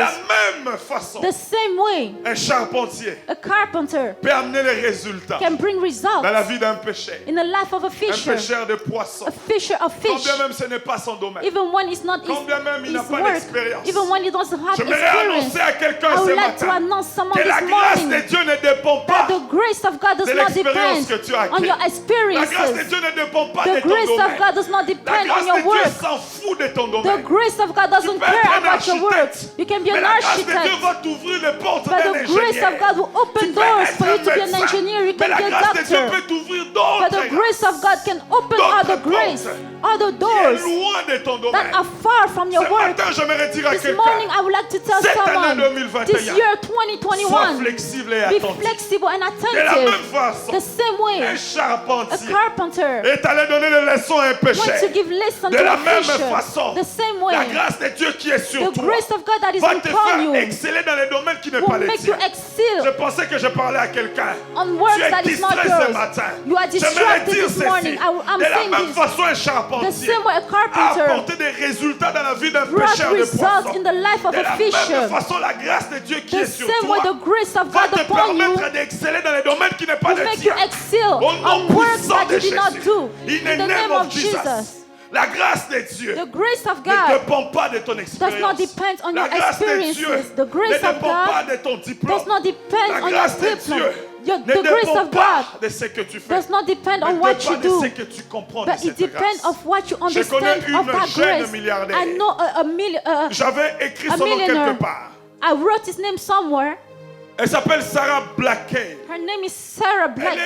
même façon,
the same way
un charpentier
a carpenter
peut amener les résultats
can bring results
dans la vie d'un pêcheur.
in the life of a
Un
fisher,
pêcheur de poissons.
a fisher of
Quand
fish,
bien même ce n'est pas son domaine.
even when it's not
Quand bien même il n'a
his
pas
work,
d'expérience.
even when he doesn't have
J'aimerais
experience.
annoncer à quelqu'un
I
ce
would like to
matin
announce someone
que la
this
grâce de
morning
Dieu ne dépend
that
pas
the grace of God does
de
not
l'expérience
depend
que tu as
on your
acquis. La grâce de
experiences.
Dieu ne dépend pas
The
de ton
grace of
domaine.
God does not
La
depend
grâce
on your
de Dieu
work.
s'en fout de ton
The
domaine.
grace of God doesn't
peux être
care
un
about your work.
architecte,
You can be
Mais
an
la grâce de Dieu
architect,
va t'ouvrir les portes
but
d'un
the grace of
ingénieur.
God will open
Tu peux
doors
être
for you
un
to be an
médecin,
engineer. You
mais
can
la
be a
grâce de Dieu
doctor.
peut t'ouvrir
But
d'autres
the grace of God can open
D'autres
other grace, other
qui est
doors
loin de ton
that
domaine.
are far from your
Ce
work.
matin, j'aimerais dire à
This morning,
quelqu'un,
I would like to tell
cette année
someone,
2021,
this year
sois
2021,
flexible et
be
attentif.
flexible and
De la même
attentive.
façon,
The same way,
un
a
charpentier
carpenter
est allé donner des leçons à un
wants
pécheur.
to give lesson
De
to
la
a
même
fisher.
façon,
The same
la
way,
grâce de Dieu qui est sur
the
toi
grace of God that is
va te
upon
faire
you
exceller dans les domaines qui ne sont
will
pas les
make you
tiens.
excel
Je pensais que je parlais à quelqu'un.
on work
Tu es
that is not
distrait ce
yours.
matin.
You are
J'aimerais
distracted
dire
this
ceci.
morning. I'm
De la
saying
même
this.
façon, un
The
charpentier
same way a
a
carpenter
apporté des résultats dans la vie d'un
brought
pêcheur de
results
poissons.
in the life of
De
a
la
fisher.
même façon, la grâce de Dieu qui
The
est sur
same way
toi
the grace of
va
God
te
upon you
permettre d'exceller dans les domaines qui ne sont pas
will
les
make you
tiens.
excel
Au nom
on work
puissant
that
de
you did not
Jésus.
do.
In
In
the
the name of
Jesus.
Jesus.
La grâce de Dieu
The grace of
ne
God
dépend pas de ton
does
expérience.
not depend on
La
your
grâce de Dieu
experiences. The
ne
grace of
dépend pas
God
de ton diplôme.
does not depend
La
on your
grâce de
diploma.
Dieu ne
The grace
dépend
of God
pas de ce que tu fais.
does not depend on
Mais
what
dépend
you
de
do,
ce que tu comprends de
but it
cette
depends
grâce.
of what you
Je connais
understand of
une
that
jeune
grace.
milliardaire.
I know
J'avais écrit
a
son nom
millionaire.
quelque part.
I wrote his name somewhere.
Elle s'appelle Sarah Blackay.
Her name is Sarah Black.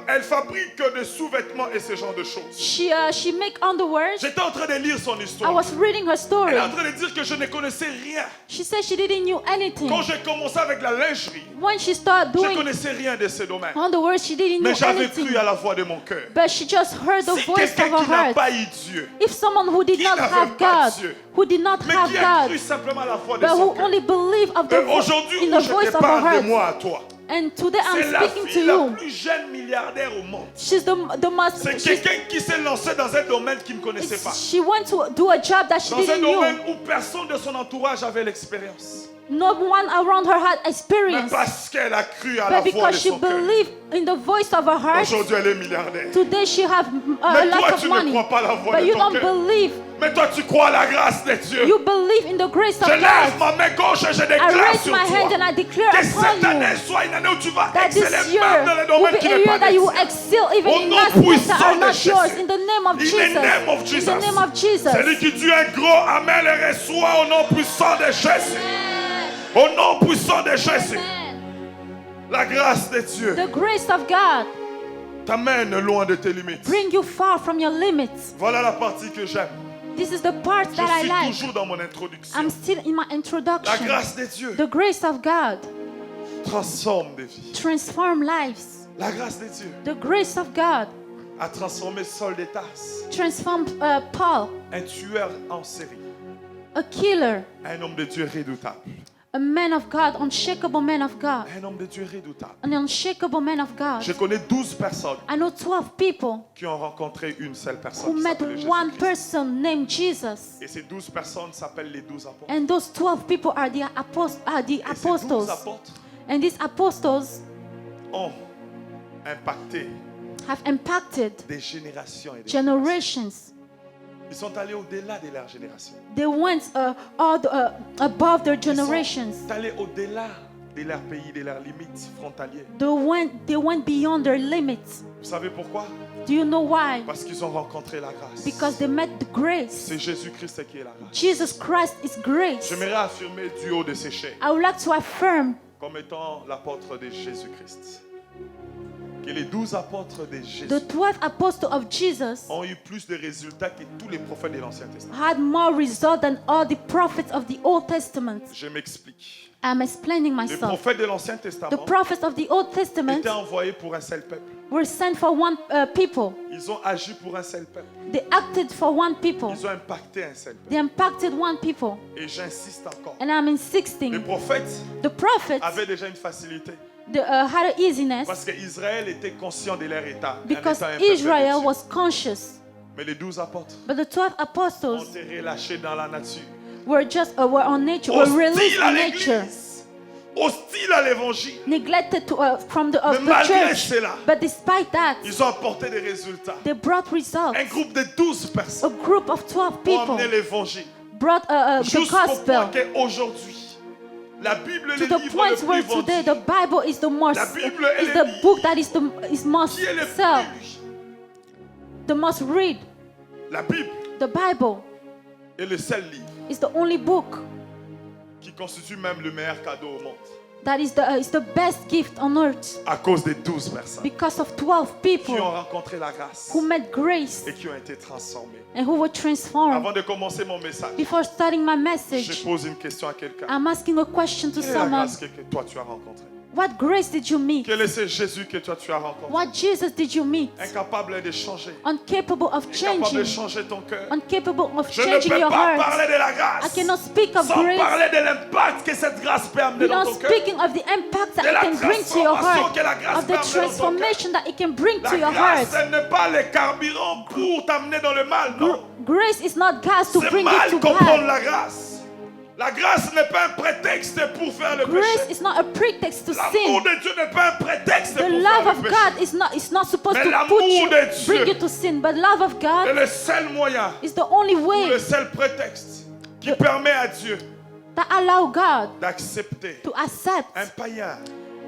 Elle fabrique des sous-vêtements et ce genre de choses.
She make underwear.
J'étais en train de lire son
I
histoire.
was reading her story.
Elle est en train de dire que je ne connaissais rien.
She said she didn't know anything.
Quand j'ai commencé avec la lingerie,
When she started
je ne
doing
connaissais rien de ce domaine.
underwear, she didn't know
Mais j'avais
anything.
cru à la voix de mon cœur.
But she just heard the
Si
voice of
quelqu'un
her
qui n'a
heart.
pas eu Dieu,
If someone who did
Qui
not
n'avait
have
pas
God,
Dieu,
who did not
mais
have
qui a cru
God,
simplement à la voix de
but
son
who
cœur.
only believe of
Et
the
aujourd'hui,
in
où
the
je
voice
te
of her
parle de
heart.
moi à toi,
And today I'm
c'est la
speaking to
fille la
you.
plus jeune milliardaire au monde.
She's the most.
C'est quelqu'un qui s'est lancé dans un domaine qu'il ne connaissait pas.
She went to do a job that she
Dans un
didn't know.
domaine où personne de son entourage avait l'expérience.
No one around her had
Mais
experience.
parce qu'elle a cru à la
But
voix de
because she
son cœur.
believed in the voice of her heart,
Aujourd'hui, elle est milliardaire.
today she have a
Mais
lot
toi,
of
tu ne
money.
crois pas la voix
But
de
you
ton
don't
cœur.
believe
Mais toi, tu crois à la grâce de Dieu.
You believe in the grace of
Je lève
God.
ma main gauche et je
I
déclare
raise
sur
my hand
toi
and I declare
que
upon
cette année
you
soit une année où tu vas
that this
exceller
year
même dans les
will
domaines
be
qui
a
ne
year
pas
that you will
des tiens.
excel even
Au
in
nom
aspects that
puissant
are
de
not yours.
Jésus.
In the name of
In the
Jesus.
name of
In
Jesus.
the name of Jesus.
Celui qui dit un gros amen le reçoit au nom puissant de Jésus. Au nom puissant de Jésus. La grâce de Dieu
The grace of God
t'amène loin de tes limites.
bring you far from your limits.
Voilà la partie que j'aime.
This is the part
Je
that I
suis
like.
toujours dans mon introduction.
I'm still in my
La
introduction.
grâce de Dieu
The grace of God
transforme des vies.
transform lives.
La grâce de Dieu
The grace of God
a transformé Saul de Tarse,
transformed Paul,
un tueur en série,
a killer,
un homme de Dieu redoutable.
a man of God, unshakable man of God,
Un homme de Dieu redoutable.
an unshakable man of God.
Je connais 12 personnes
I know 12 people
qui ont rencontré une seule
who
personne qui
met
s'appelait
one
Jésus-Christ.
person named Jesus.
Et ces 12 personnes s'appellent les 12 apôtres.
And those 12 people are the,
Et ces 12
apostles.
apôtres
And these apostles
ont impacté
have impacted
des générations et des
generations.
Ils sont allés au-delà de leur génération.
They went above their
Ils
generations.
sont allés au-delà de leur pays, de leurs limites frontalières.
They went beyond their limits.
Vous savez pourquoi?
Do you know why?
Parce qu'ils ont rencontré la grâce.
Because they met the grace.
C'est Jésus-Christ qui est la grâce.
Jesus Christ is grace.
J'aimerais affirmer du haut de ses chaînes
I would like to affirm
comme étant l'apôtre de Jésus-Christ. Que les 12 apôtres de Jésus
the 12 apostles of Jesus
ont eu plus de résultats que tous les prophètes de l'Ancien Testament.
had more results than all the prophets of the Old Testament.
Je m'explique.
I'm explaining
Les
myself.
prophètes de l'Ancien
The
Testament
prophets of the Old Testament
étaient envoyés pour un seul peuple.
were sent for one people.
Ils ont agi pour un seul peuple.
They acted for one people.
Ils ont impacté un seul peuple.
They impacted one people.
Et j'insiste encore.
And I'm
Les
insisting.
prophètes
The prophets
avaient déjà une facilité.
had an easiness
Parce qu'Israël était conscient de leur état. Un
because
état un peuple de
Israel
Dieu.
was conscious.
Mais les 12 apôtres
But the 12
ont
apostles
été relâchés dans la nature.
were on nature, were released
Hostiles à
in nature,
l'église. Hostiles à l'évangile.
neglected from
Mais
the
malgré
church.
cela,
But despite that,
ils ont apporté des résultats.
they brought results.
Un groupe de 12
A
personnes
group of 12
ont
people
amené l'évangile.
brought the
Juste pour
gospel
qu'aujourd'hui, la Bible est
to
le
the
livre
point
le plus
where
vendu.
today the Bible is the most
La Bible est
is
le
the
livre
book that is most
Qui est le
sell,
plus?
the most read.
La Bible
The Bible
est le seul livre
is the only book
qui constitue même le meilleur cadeau au monde.
that is the best gift on earth
À cause des 12 personnes
because of 12
qui ont
people
rencontré la grâce
who met grace
et qui ont été transformés.
and who were transformed.
Avant de commencer mon message,
Before starting my
je
message,
pose une question à quelqu'un.
I'm asking a question to
Quelle est la
someone.
grâce que toi tu as rencontrée?
What grace did you meet?
Quel est ce Jésus que toi tu as rencontré?
What Jesus did you meet?
Incapable de changer.
Incapable of
Incapable de
changing.
changer ton cœur.
Incapable of
Je ne
changing
peux
your
pas
heart.
parler de la
I
grâce
cannot speak of
sans
grace
parler de l'impact que cette grâce peut amener dans
without
ton cœur.
speaking of the impact that
De
it
la
can bring to your
transformation
heart,
que la grâce
of the
peut amener dans ton
transformation that it can bring
La
to your
grâce,
heart.
elle n'est pas le carburant pour t'amener dans le mal, non.
Grace is not gas to
C'est
bring
mal
you to
comprendre
bad.
la grâce. La grâce n'est pas un prétexte pour faire le
Grace
péché.
is not a pretext to
L'amour
sin.
de Dieu n'est pas un prétexte
The
pour
love
faire
of
le
God
péché.
is not supposed
Mais
to
l'amour de
bring
Dieu
you to sin, but love of
C'est
God
le seul moyen,
is the only
ou
way
le seul prétexte qui permet à Dieu
that allow God
d'accepter
to accept
un païen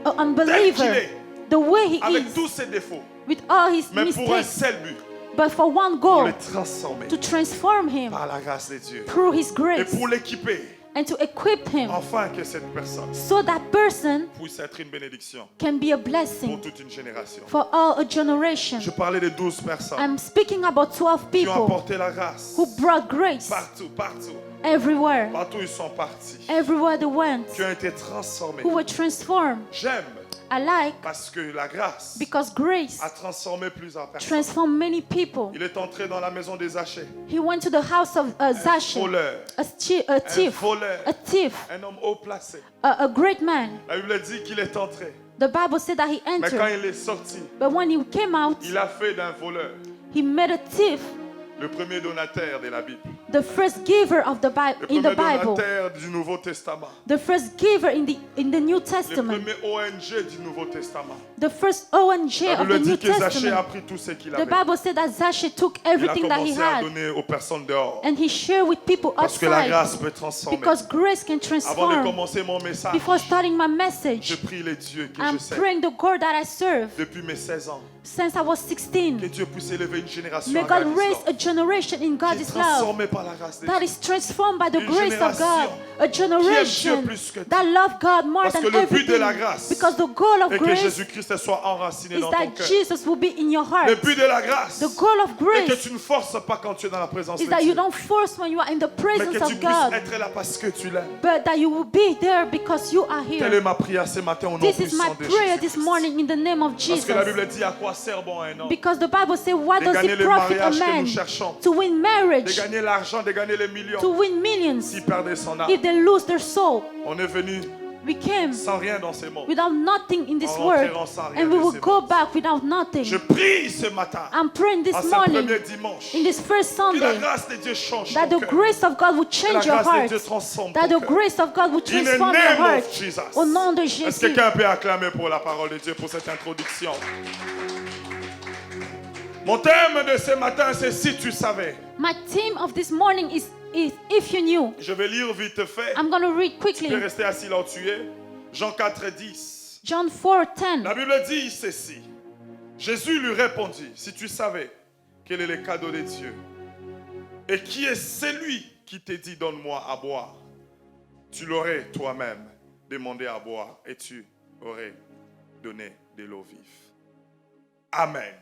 an unbeliever the way he
avec tous
is
ses défauts,
with all his
mais pour un
mistakes,
seul but,
but for one
pour
goal,
le transformer
to transform him
par la grâce de Dieu
through his
et
grace
pour l'équiper,
and to equip him
afin que cette personne
so that person
puisse être une bénédiction
can be a
pour
blessing
toute une génération.
for all a generation.
Je parlais de 12 personnes
I'm speaking about 12
qui ont
people
apporté la grâce
who brought grace
partout, partout,
everywhere,
partout ils sont partis,
everywhere they went,
qui ont été transformés.
who were transformed.
J'aime
I like
parce que la grâce
because grace
a transformé plusieurs personnes.
transformed many people.
Il est entré dans la maison des Zachée,
He went to the house of
un
Zachary,
voleur,
a
un
thief,
voleur,
a thief,
un homme haut placé.
a great man.
La Bible dit qu'il est entré,
The Bible said that he
mais quand
entered,
il est sorti,
but when he came out,
il a fait d'un voleur
he met a thief
le premier donataire de la Bible.
the first giver of the Bible
le
in the
premier
Bible,
donateur du Nouveau Testament,
the first giver in the New
le
Testament,
premier ONG du Nouveau Testament.
the first ONG
La
of
Bible
the New
dit que Zachée a
Testament.
pris tout ce qu'il
The
avait.
Bible said that Zachary took
Il a
everything that he
commencé à
had
donner aux personnes dehors.
and he shared with people
Parce que la
outside
grâce peut transformer.
because grace can
Avant de
transform.
commencer mon message,
Before starting my
je
message,
prie les dieux que
I'm
je sais
praying the God that I serve
depuis mes 16 ans.
since I was
Que
16.
Dieu puisse élever une génération
May
à
God
God's
raise
love,
a generation in
qui est
God's love
transformée par la grâce de
that
Dieu.
is transformed by the
Une
grace of God. A
Dieu
generation
plus que tout.
that love God more
Parce
than
que le but de
everything.
la grâce
Because the goal of
Et que
grace
Jésus-Christ soit enraciné
is
dans ton
that
cœur.
Jesus will be in your heart.
Le but de la grâce
The goal of
est que
grace
tu ne forces pas quand tu es dans la présence
is
de
that you
Dieu.
don't force when you are in the
Mais
presence
que tu
of
puisses
God,
être là parce que tu l'aimes.
but that you will be there because you are
Telle est
here.
ma prière ce matin au nom
This is my
puissant de
prayer this
Jésus-Christ.
morning in the name of
Parce que
Jesus.
la Bible dit à quoi sert bon un homme
Because the Bible says, what
de
does
gagner
it
le
profit a
mariage que
man
nous cherchons,
to win
de
marriage,
gagner l'argent, de gagner les millions,
to win millions,
s'il perdait son âme.
if they lose their soul?
On est venu
We came
sans rien dans ces mondes.
without nothing in this
En
world,
rentrant sans rien
and we
de
will
ces
go
mondes.
back without nothing.
Je prie ce matin,
I'm praying
en
this
ce
morning,
premier dimanche,
in this first
que la
Sunday,
grâce de Dieu change
that
ton
the
cœur.
grace of God will
Que la
change your
grâce de
heart,
Dieu transforme
that
ton
the
cœur.
grace of God will
In the
transform your
name
heart.
of Jesus.
Au nom de
Est-ce que
Jésus.
quelqu'un peut acclamer pour la parole de Dieu pour cette introduction? Mon thème de ce matin, c'est si tu savais.
My theme of this morning is if you knew.
Je vais lire vite fait.
I'm going to read
Tu peux
quickly.
rester assis là où tu es. Jean 4, 10.
John 4:10.
La Bible dit ceci. Jésus lui répondit, si tu savais quel est le cadeau de Dieu et qui est celui qui te dit donne-moi à boire, tu l'aurais toi-même demandé à boire et tu aurais donné de l'eau vive. Amen.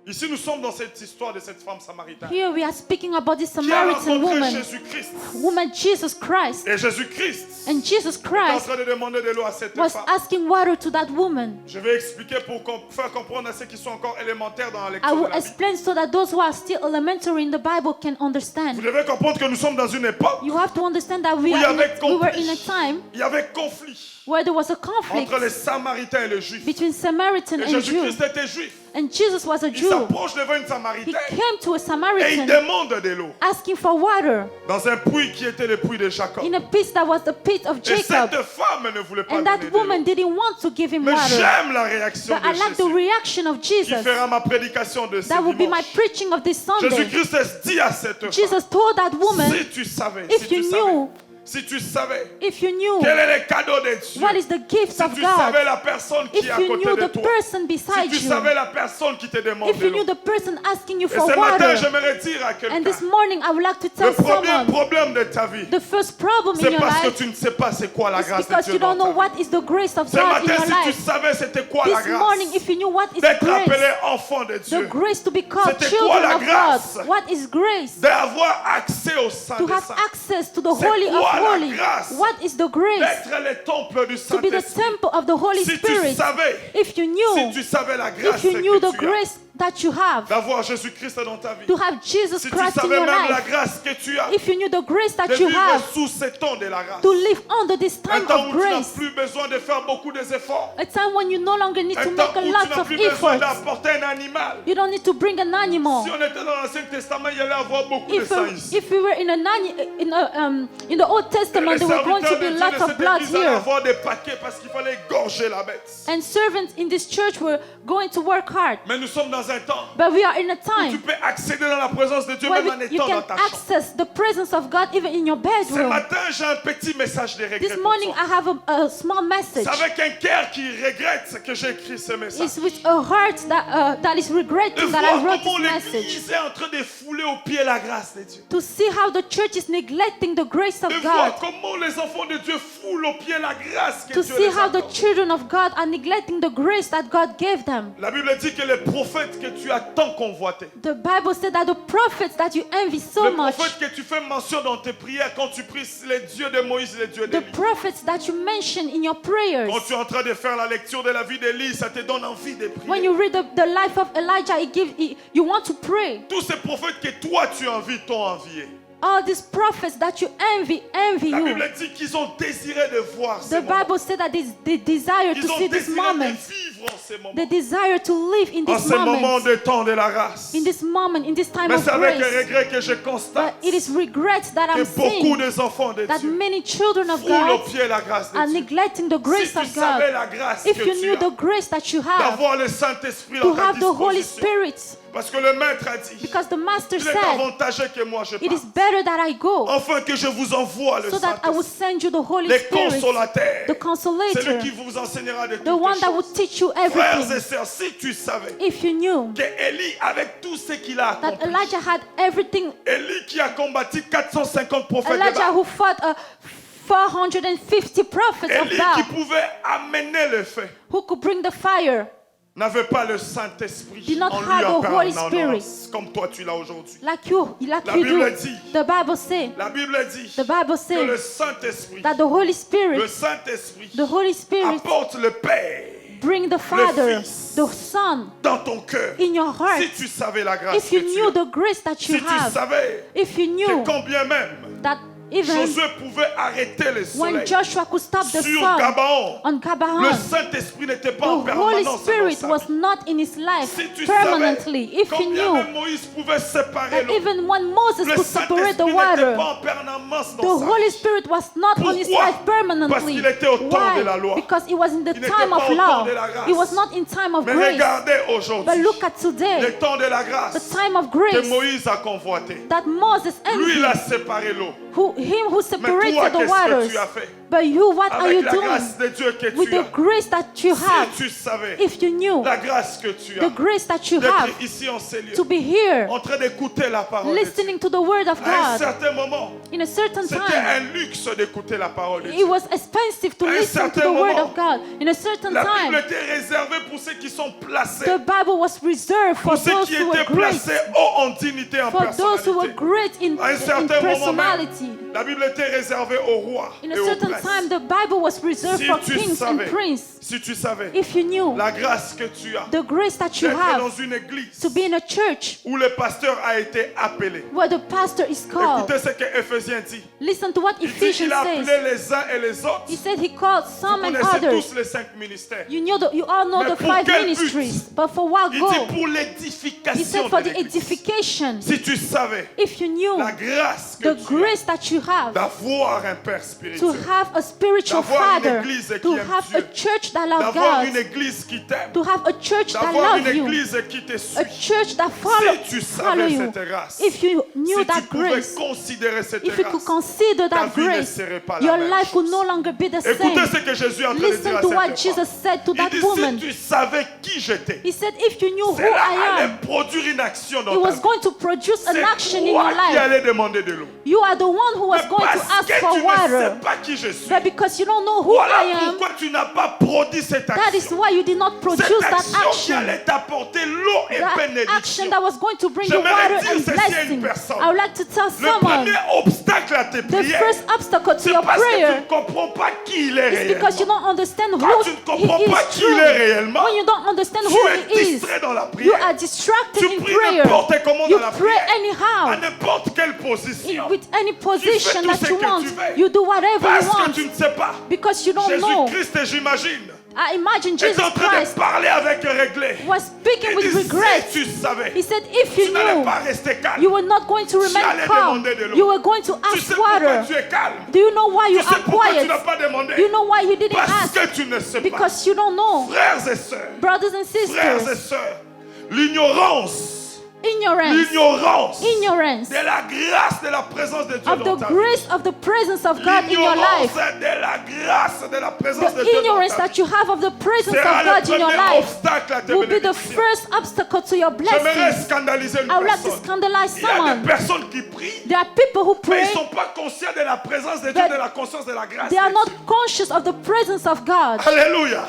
Ici, nous sommes dans cette histoire de cette femme samaritaine
Here we are speaking about this
qui a
Samaritan
rencontré
woman,
Jésus-Christ.
woman Jesus Christ.
Et Jésus-Christ
And Jesus
est en
Christ
train de demander de l'eau à cette
was
femme.
asking water to that woman.
Je vais expliquer pour faire comprendre à ceux qui sont encore élémentaires dans la
I
lecture de
will
la Bible.
explain so that those who are still elementary in the Bible can
Vous
understand.
devez comprendre que nous sommes dans une époque
You have to understand that we
où il y
were
avait
in a time
il y avait conflit
where there was a conflict
entre les Samaritains et les Juifs.
between Samaritan
Et
and Jew.
Jésus-Christ était juif.
And Jesus was a
Il
Jew.
s'approche devant une
He
Samaritaine
came to a
et il
Samaritan
demande de l'eau
asking for water
dans un puits qui était le puits de Jacob.
in a pit that was the pit of
Et cette
Jacob.
femme ne voulait pas
And
donner
that
de l'eau.
woman didn't want to give him
Mais
water.
j'aime la réaction
But
de
I like the
Jésus
reaction of
qui
Jesus.
fera ma prédication de ce
That will be my
dimanche.
preaching of this Sunday.
Jésus-Christ dit à cette femme,
Jesus told that woman,
si tu savais,
if you knew,
si tu savais
if you knew
quel est le cadeau de Dieu,
what is the gift
si
of
tu
God,
savais la personne qui est
if
à
you
côté
knew
de
the
toi,
person
si
beside
tu
you,
savais la personne qui te demande
if
de
you knew
l'eau.
the person asking you
Et
for
ce matin,
water,
j'aimerais dire à
and
quelqu'un,
this morning I would like to
le
tell
premier
someone,
problème de ta vie,
the first problem in
c'est
your
parce que
life
tu ne sais pas c'est quoi la
is
grâce de
because
Dieu
you
dans
don't know
ta vie.
what is the grace of
Ce
God in
matin,
your
si tu
life.
savais c'était quoi la
This morning,
grâce
if you knew what is
d'être
grace,
appelé enfant de
the
Dieu,
grace to be called
C'était quoi la
children of
grâce?
God, what is grace?
d'avoir accès au Saint
To
des
have
Saints,
access to the
C'est
Holy of
quoi la
Holy.
grâce?
What is the grace?
d'être le temple du
To be the
Saint-Esprit.
temple of the Holy
Si tu
Spirit.
savais,
If you
si
knew,
tu savais la grâce
if you knew the
que tu as,
grace that you have,
d'avoir Jésus-Christ dans ta vie,
to have Jesus
si tu
Christ in
savais
your
même la
life,
grâce que tu as,
if you knew the grace
de
that you
vivre
have,
sous ce temps de la grâce,
to live under this
un
time
temps
of
où tu n'as
grace,
plus besoin de faire beaucoup d'efforts,
a time when you no longer need
un
to
temps
make
où
a
tu
lot
n'as
of
plus besoin
efforts.
d'apporter un animal.
You don't need to bring an animal.
Si on était dans l'Ancien Testament, il y allait avoir beaucoup de
If
sang ici.
we were in in the Old
Et
Testament,
les
there were going to
serviteurs
be
de Dieu
lots
de
of
cette
blood
église allaient
here.
avoir des paquets parce qu'il fallait égorger la bête.
And servants in this church were going to work hard.
Mais nous sommes dans un temps
But we are in a
où tu
time
peux accéder dans la présence de Dieu
where
même en
you
étant dans
can
ta chambre.
access the presence of God even in your
Ce
bedroom.
matin, j'ai un petit message de regret
This
pour
morning
toi.
I have a small message.
C'est avec un cœur qui regrette que j'ai écrit ce message.
It's with a heart that is
De
regretting that I
voir
wrote
comment
this message.
l'église est en train de fouler aux pieds la grâce de Dieu.
To see how the church is neglecting the grace of
De voir
God.
comment les enfants de Dieu foulent aux pieds la grâce que
To
Dieu
see
les
how the
accorde.
children of God are neglecting the grace that God gave them.
La Bible dit que les prophètes que tu as tant convoités,
The Bible said that the prophets that you envy so
les
much,
prophètes que tu fais mention dans tes prières quand tu pries les dieux de Moïse, les dieux
the
d'Élie.
prophets that you mention in your prayers,
Quand tu es en train de faire la lecture de la vie d'Élie, ça te donne envie de prier.
when you read the life of Elijah, you want to pray.
Tous ces prophètes que toi tu envies t'ont envié.
All these prophets that you envy
La
you.
Bible dit qu'ils ont désiré de voir
The
ces moments.
Bible said that they desire to
Ils ont
see this
désiré de
moment.
vivre ces moments.
They desire to live in
En
this
ce moment
moment.
de temps de la grâce.
In this moment, in this time
Mais
of
c'est avec
grace.
regret que je
But
constate
it is regret that
que
I'm
beaucoup
seeing
des enfants de
that
Dieu
many children of
foulent aux
God
pieds la grâce de
are
Dieu.
neglecting the
Si
grace
tu
of
savais
God.
la grâce
If
que
you
tu
knew
as,
the grace that you have,
d'avoir le Saint-Esprit
to
dans ta
have the Holy
disposition.
Spirit,
Parce que le Maître a dit,
because the Master
il est
said,
avantageux que moi je
it is
parte,
better that I go,
afin que je vous envoie le
so that I will
Saint-Esprit,
send you the Holy
le
Spirit,
consolateur,
the Consolator,
celui qui vous enseignera de
the
toutes
one that will
choses.
teach you
Frères et
everything.
sœurs, si tu savais
If you knew
que Élie, avec tout ce qu'il a
that
accompli,
Elijah had everything,
Élie qui a combattu 450 prophètes de
Elijah
Baal,
who fought 450 prophets of
Élie qui
Baal,
pouvait amener le feu,
who could bring the fire,
n'avait pas le Saint-Esprit
Did not
en lui
have
en
the Holy
permanence, comme toi tu l'as aujourd'hui.
like you
La
do.
Bible dit,
The Bible says
la Bible dit
The Bible
que le
says
Saint-Esprit,
that the Holy
le
Spirit,
Saint-Esprit
the Holy Spirit
apporte le Père
bring the Father,
Fils.
the Son
dans ton cœur.
in your heart.
Si tu savais la grâce
If
que
you
tu
knew
as,
the grace that you
si tu
have,
savais
if you
que
knew
quand bien même
that even
Josué pouvait arrêter le
when
soleil
Joshua could stop the
sur
sun
Gabaon,
on
le
Gabaon,
Saint-Esprit n'était pas en
the Holy
permanence dans
Spirit
sa
was
vie.
not in his life
Si tu
permanently.
savais,
If
quand
you
bien
knew
même Moïse pouvait séparer
that
l'eau,
even when Moses
le
could separate the
Saint-Esprit n'était
water,
pas en permanence
the
dans sa
Holy
vie.
Spirit was not on his
Pourquoi?
life permanently.
Parce qu'il était au temps de la loi.
Why? Because it was in the
Il n'était
time
pas
of
au temps
law.
de la grâce.
It was not in time of
Mais
grace.
regardez
But
aujourd'hui,
look at
le
today,
temps de la
the
grâce
time of
que
grace
Moïse a convoité.
that Moses
Lui, il a
envied,
séparé l'eau.
him who
Mais toi,
separated the
qu'est-ce que
waters.
tu as fait?
But you, what are you
Avec la
doing
grâce de Dieu que
with
tu
the
as.
grace that you have?
Si tu savais
If you knew
la grâce que tu
the
as
grace that you have
d'être ici en ces lieux,
to be here,
en train d'écouter la parole de Dieu.
listening to the word of
À un
God,
certain moment,
in a certain
c'était
time,
un luxe d'écouter la parole de
it
Dieu.
was expensive to
À un
listen to
certain
the word
moment,
of God. In a certain
La Bible
time,
était réservée pour ceux qui sont placés,
the Bible was reserved for
pour ceux
those
qui
who were
étaient
great,
placés haut en dignité, en
for those who were
personnalité.
great in
À un certain moment même,
personality.
la Bible était réservée aux rois
In
et
a
aux
certain
princes.
time, the Bible was reserved
Si
for
tu
kings and
savais,
princes.
si tu savais
If you knew
la grâce que tu as
the grace that you
d'être dans
have
une église
to be in a church
où le pasteur a été appelé.
where the pastor is called.
Écoutez ce que Éphésiens dit.
Listen to what
Il dit
Ephesians
qu'il a
says.
appelé les uns et les autres.
He said he called some
Vous
and
connaissez
others.
tous les 5 ministères.
You all know
Mais
the
pour
5
quel but?
ministries, but for what
Il
goal?
dit pour
He
l'édification
said for
de
the
l'église.
edification.
Si tu savais
If you knew
la grâce que
the
tu as
grace that you have
d'avoir un Père
to
spirituel,
have a spiritual
d'avoir une
father,
église qui
to
aime
have a
Dieu,
church that loves
d'avoir une
God,
église qui t'aime,
to have a church that
d'avoir une
loves you,
église qui te
a
suit.
church that
Si tu
follow
savais
you.
cette grâce,
If you
si
knew
tu
that
pouvais
grace,
considérer cette
if you could
grâce,
consider
ta
that
vie ne
grace,
serait pas la
your
même
life would
chose.
no longer be the
Écoutez
same.
ce que Jésus est en train de dire
Listen
à
to what
cette
Jesus
femme.
said to
Il
that
dit,
woman.
si tu savais qui j'étais,
He said, if you knew who
cela
I
allait
am,
produire une action dans
it
ta
was
vie.
going to produce an
C'est
action in
toi
your
qui
life.
allais demander de l'eau.
You are the one who was
Mais
going to
parce
ask
que
for
tu ne
water.
sais pas qui je suis.
But because you don't know who
Voilà
I am,
pourquoi tu n'as pas produit cette
that is
action.
why you did not produce
Cette
that
action qui
action.
allait t'apporter l'eau et
That
bénédiction.
action that was going to bring you
J'aimerais
water
dire
and
ceci à une
blessing.
personne.
I would like to tell
Le
someone,
premier obstacle à tes
the
prières,
first obstacle to
c'est
your
parce que tu
prayer
ne comprends pas qui il est
is because you
réellement.
don't understand
Quand
who
tu ne
he
comprends pas
is
qui il est
truly.
réellement,
When you don't understand
tu
who
es
he is,
distrait dans la
you
prière.
are distracted
Tu
in
pries
prayer.
n'importe comment
You
dans la
pray
prière, à
anyhow,
n'importe quelle position.
with any position
tout
that
ce
you
que
want.
tu veux.
You do whatever you
Parce que
want
tu ne sais pas.
because you don't know.
Jésus-Christ, j'imagine,
I imagine
est
Jesus
en train de
Christ
parler avec regret.
was speaking
Il
with
dit,
regret.
si tu savais,
He said, if
tu
you
n'allais
knew,
pas rester calme.
you were not going to remain
allais
calm.
demander de l'eau.
You were going to
Tu sais
ask
pourquoi
water.
tu es calme.
Do you know why you
Tu sais
are
pourquoi tu
quiet?
n'as pas demandé.
You know why you didn't
Parce
ask?
que tu ne sais pas.
Because you don't know.
Frères et sœurs,
Brothers and
frères et
sisters,
sœurs, l'ignorance
ignorance
de la grâce de la présence de Dieu
of
dans
the
ta vie.
grace of the presence of God in your
L'ignorance
life.
de la grâce de la présence de
The
Dieu dans
ignorance
ta
that
vie.
you have of the presence
Sera
of
le
God in your
premier
life
obstacle à tes
will be the
bénédictions.
first obstacle to your
J'aimerais
blessings.
scandaliser une
I would like to
personne.
scandalize
Il y a des
someone.
personnes qui prient,
There are people who
mais ils
pray,
ne sont pas conscients de la présence de Dieu,
but
de la conscience de la grâce
they are
de
not
Dieu.
conscious of the presence of God.
Alléluia.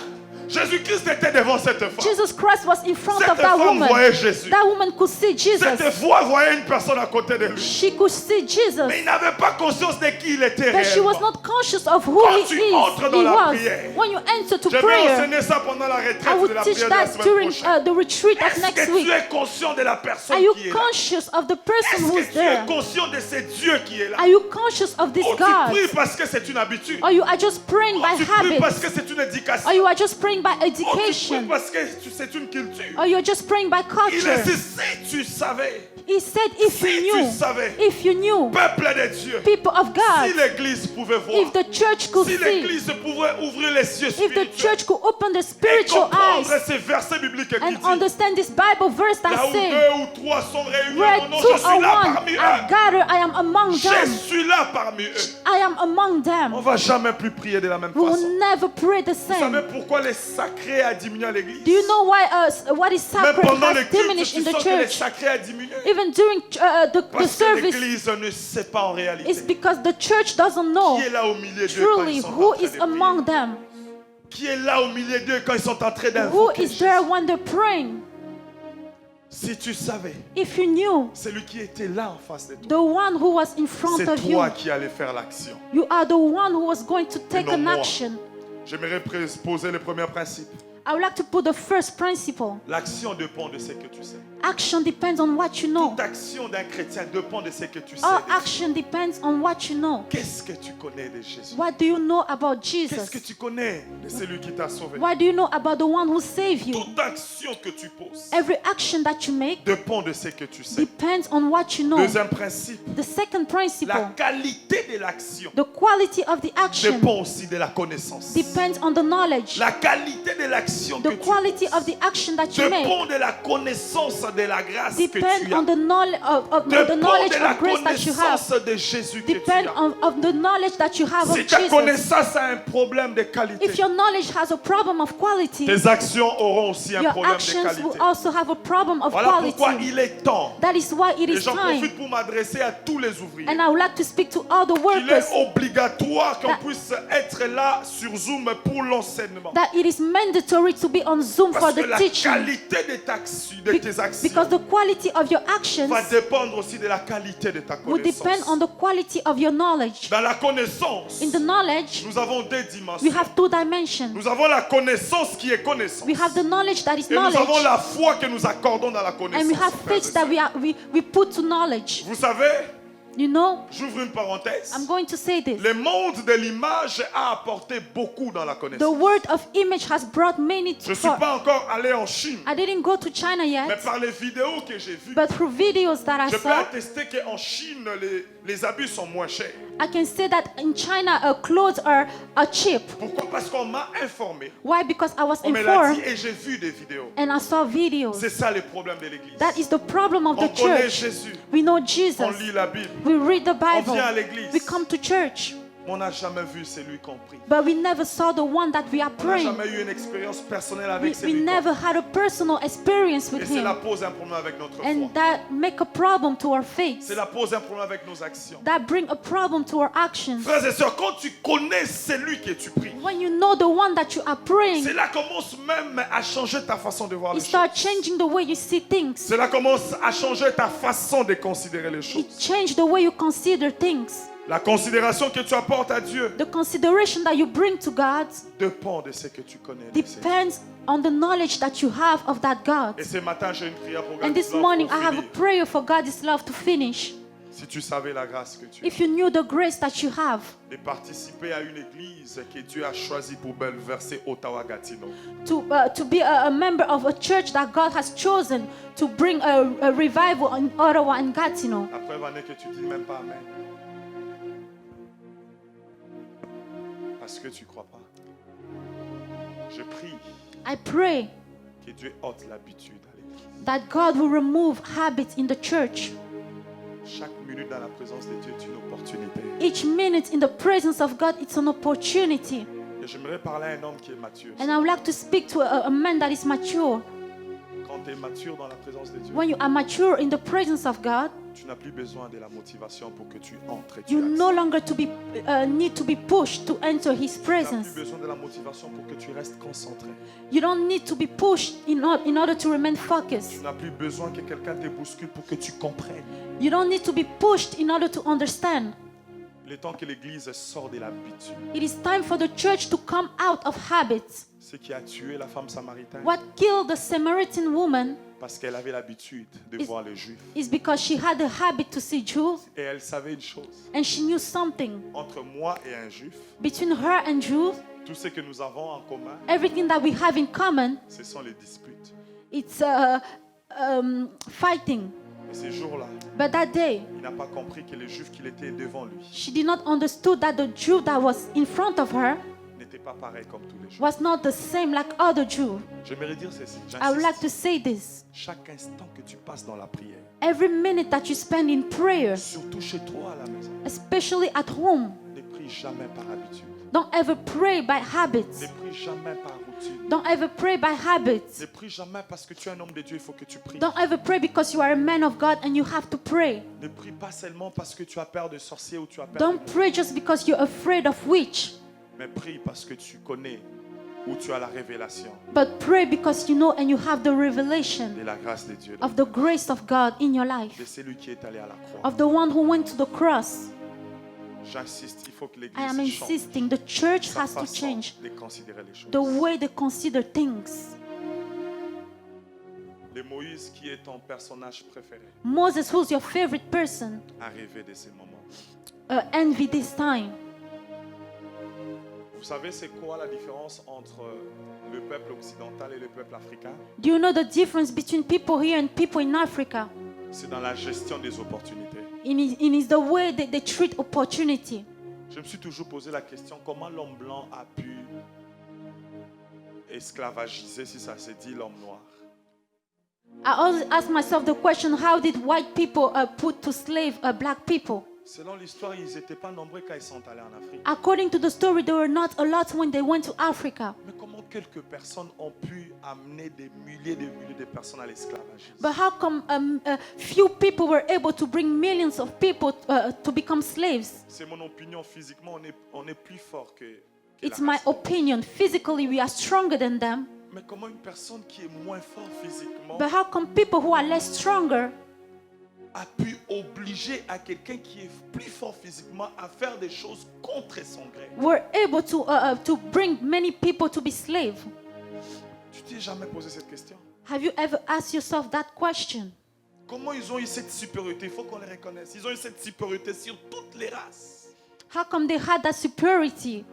Jésus-Christ était devant cette femme.
Jesus Christ was in front
Cette
of that
femme
woman.
voyait Jésus.
That woman could see Jesus.
Cette fois voyait une personne à côté de lui.
She could see Jesus,
Mais il n'avait pas conscience de qui il était
but she was
réellement.
not conscious of who
Quand
he
tu
is.
entres dans
He
la
was.
prière,
When you enter to
Je vais
prayer,
enseigner ça pendant la
I
retraite de
will
la
teach
prière de la
that
semaine
during
prochaine.
the retreat of
Est-ce
next
que tu
week.
es conscient de la
Are
personne
you
qui est là?
conscious of the person
Est-ce
who's
que tu es
there?
conscient de ce Dieu qui est là?
Are you conscious of this
Ou tu
God?
pries parce que c'est une habitude?
Or you are just praying
Ou
by
tu pries
habit?
parce que c'est une éducation?
Or you are just praying praying by
Oh, tu pries
education.
parce que c'est une culture.
Or you're just praying by
Il a
culture.
dit, si tu savais,
He said, if
si
you
tu
knew,
savais,
if you knew,
peuple de Dieu,
people of
si
God,
l'église pouvait voir,
if the church could
si
see,
l'église pouvait ouvrir les yeux
if the
spirituels
church could open the
et
spiritual
comprendre
eyes
ces versets bibliques qui
and
disent,
understand this Bible verse
là
that
où
says,
2 ou 3 sont réunis
where
en mon nom,
two
je
or
suis là
one
parmi
are
eux.
gathered, I am among
Je
them.
suis là parmi eux.
I am among
On
them.
ne va jamais plus prier de la même
We
façon.
will never pray the
Vous savez
same.
pourquoi les sacrés a diminué à l'église?
Do you know why what is
Même
sacred
pendant les
has
cultes,
diminished
tu
in the
sens que les
church?
sacrés a diminué.
Even during the
Parce que
service,
l'église ne sait pas en réalité
it's because the church doesn't know
qui est là au milieu d'eux quand
truly
ils sont en
who
train
is
de
among
prier.
them,
Qui est là au milieu d'eux quand ils sont en train
who
d'invoquer
is there
Jésus.
when they're praying.
Si tu savais,
If you knew
celui qui était là en face de toi,
the one who was in front
c'est
of you,
toi qui allais faire l'action.
you are the one who was going to take
non
an
moi.
action.
J'aimerais poser le premier principe.
I would like to put the first principle.
L'action dépend de ce que tu sais.
Action depends on what you know.
Toute action d'un chrétien dépend de ce que tu sais.
All
de Dieu.
action depends on what you know.
Qu'est-ce que tu connais de Jésus?
What do you know about
Qu'est-ce
Jesus?
que tu connais de celui qui t'a sauvé?
What do you know about the one who saved you?
Toute action que tu poses
Every action that you make
dépend de ce que tu sais.
depends on what you know.
Deuxième principe,
The second
la
principle,
qualité de l'action
the quality of the action
dépend aussi de la connaissance.
depends on the knowledge.
La qualité de l'action que
The
tu
quality
poses
of the action that you make
dépend de la connaissance de la grâce que tu
depend
as.
on the knowledge of the
Dépend
knowledge
de la
of grace that you have.
connaissance de Jésus que tu
Depend
as.
on the knowledge that you have of
Si ta
Jesus.
connaissance a un problème de qualité,
If your knowledge has a problem of quality,
tes actions auront aussi un
your
problème de
actions will
qualité.
also have a problem of
Voilà pourquoi
quality.
il est temps.
That is why it
Et
is
j'en
time.
profite pour m'adresser à tous les ouvriers.
And I would like to speak to all the
Il
workers
est obligatoire qu'on
That-
puisse être là sur Zoom pour l'enseignement.
that it is mandatory to be on Zoom for
Parce que
the
la
teaching.
qualité de tes actions
Because the quality of your actions
va dépendre aussi de la qualité de ta
will depend on
connaissance.
the quality of your knowledge.
Dans la connaissance,
In the knowledge,
nous avons deux
we
dimensions.
have two dimensions.
Nous avons la connaissance qui est connaissance.
We have the knowledge that is
Et nous avons
knowledge,
la foi que nous accordons dans la
and
connaissance.
we have
frères et
faith that
sœurs.
we put to knowledge.
Vous savez,
You know,
j'ouvre une parenthèse.
I'm going to say this.
Le monde de l'image a apporté beaucoup dans la
The
connaissance.
word of image has brought many
Je ne
to
suis pas encore allé en Chine,
I didn't go to China
mais
yet,
par les vidéos que j'ai vues,
but through videos that I
je peux
saw,
attester qu'en Chine, les habits sont moins chers.
I can say that in China, clothes are cheap.
Pourquoi? Parce qu'on m'a informé.
Why? Because I was
On me l'a dit
informed
et j'ai vu des vidéos.
and I saw videos.
C'est ça le problème de l'église.
That is the problem of
On
the
connaît
church.
Jésus,
We know
on
Jesus.
lit la Bible,
We read the
on
Bible.
vient à l'église.
We come to church.
On n'a jamais vu celui qu'on prie.
But we never saw the one that we are
On n'a
praying.
jamais eu une expérience personnelle
We,
avec
we
celui qu'on
never
prie.
had a personal experience
Et
with
cela
him.
pose un problème avec notre foi.
And that make a problem to our faith.
Cela pose un problème avec nos actions.
That bring a problem to our actions.
Frères et sœurs, quand tu connais celui que tu pries,
When you know the one that you are praying,
cela commence même à changer ta façon de voir
it
les choses.
starts changing the way you see things.
Cela commence à changer ta façon de considérer les
It
choses.
changes the way you consider things.
La considération que tu apportes à Dieu
The consideration that you bring to God
dépend de ce que tu connais. de ce Dieu.
depends on the knowledge that you have of that God.
Et ce matin, j'ai une prière pour
And this
God's love
morning,
pour
I have a
finir.
prayer for God's love to finish.
Si tu savais la grâce que tu as
If you knew the grace that you have
de participer à une église que Dieu a choisie pour bouleverser Ottawa-Gatineau,
to be a member of a church that God has chosen to bring a revival in Ottawa and Gatineau.
la preuve en est que tu dis même pas Amen. Parce que tu ne crois pas. Je prie
I pray
que Dieu ôte l'habitude à l'église.
that God will remove habits in the church.
Chaque minute dans la présence de Dieu est une opportunité.
Each minute in the presence of God, it's an opportunity.
Et j'aimerais parler à un homme qui est mature.
And I would like to speak to a man that is mature.
Quand tu es mature dans la présence de Dieu,
When you are mature in the presence of God,
tu n'as plus besoin de la motivation pour que tu entres. Et tu
you
accèdes.
no longer need to be pushed to enter His
Tu n'as
presence.
plus besoin de la motivation pour que tu restes concentré.
You don't need to be pushed in order to remain
Tu
focused.
n'as plus besoin que quelqu'un te bouscule pour que tu comprennes.
You don't need to be pushed in order to understand.
Il est temps que l'Église sorte de l'habitude.
It is time for the church to come out of habits.
Ce qui a tué la femme samaritaine,
What killed the Samaritan woman
Parce qu'elle avait l'habitude de voir les Juifs.
It's because she had the habit to see Jews,
Et elle savait une chose.
and she knew something.
Entre moi et un Juif,
Between her and Jews,
tout ce que nous avons en commun,
everything that we have in common,
ce sont les disputes.
it's fighting.
Et ces jours-là,
But that day,
il n'a pas compris que le Juif qu'il était devant lui
she did not understood that the Jew that was in front of her
n'était pas pareil comme tous les Juifs.
was not the same like other Jews.
J'aimerais dire ceci.
I would like to
J'insiste.
say this.
Chaque instant que tu passes dans la prière,
Every minute that you spend in prayer,
surtout chez toi à la maison,
especially at home,
ne prie jamais par habitude.
don't ever pray by habits.
Ne prie jamais par routine.
Don't ever pray by habits.
Ne prie jamais parce que tu es un homme de Dieu, il faut que tu pries.
Don't ever pray because you are a man of God and you have to pray.
Ne prie pas seulement parce que tu as peur de sorciers ou tu as peur
Don't pray just because you're afraid of witch,
mais prie parce que tu connais ou tu as la révélation
but pray because you know and you have the revelation
de la grâce de Dieu.
of the grace of God in your life,
De celui qui est allé à la croix.
of the one who went to the cross.
J'insiste, il faut que
I am
l'Église change
insisting the church
sa
has to
façon
change
de considérer les choses.
the way they consider things.
Le Moïse qui est ton personnage préféré
Moses, who's your favorite person,
a rêvé de ces moments.
envy this time.
Vous savez c'est quoi la différence entre le peuple occidental et le peuple africain?
Do you know the difference between people here and people in Africa?
C'est dans la gestion des opportunités.
In is the way that they treat opportunity.
Je me suis toujours posé la question, comment l'homme blanc a pu esclavagiser, si ça se dit, l'homme noir?
I always ask myself the question, how did white people put to slave black people?
Selon l'histoire, ils n'étaient pas nombreux quand ils sont allés en Afrique.
According to the story, there were not a lot when they went to Africa.
Mais comment quelques personnes ont pu amener des milliers de personnes à l'esclavagisme?
But how come few people were able to bring millions of people to become slaves?
C'est mon opinion, physiquement, on est plus fort que
It's
la
my
race.
opinion. Physically, we are stronger than them.
Mais comment une personne qui est moins forte physiquement
But how come people who are less stronger
a pu obliger à quelqu'un qui est plus fort physiquement à faire des choses contre son gré?
were able to bring many people to be slaves?
Tu t'es jamais posé cette question?
Have you ever asked yourself that question?
Comment ils ont eu cette supériorité? Il faut qu'on les reconnaisse. Ils ont eu cette supériorité sur toutes les races.
How come they had that superiority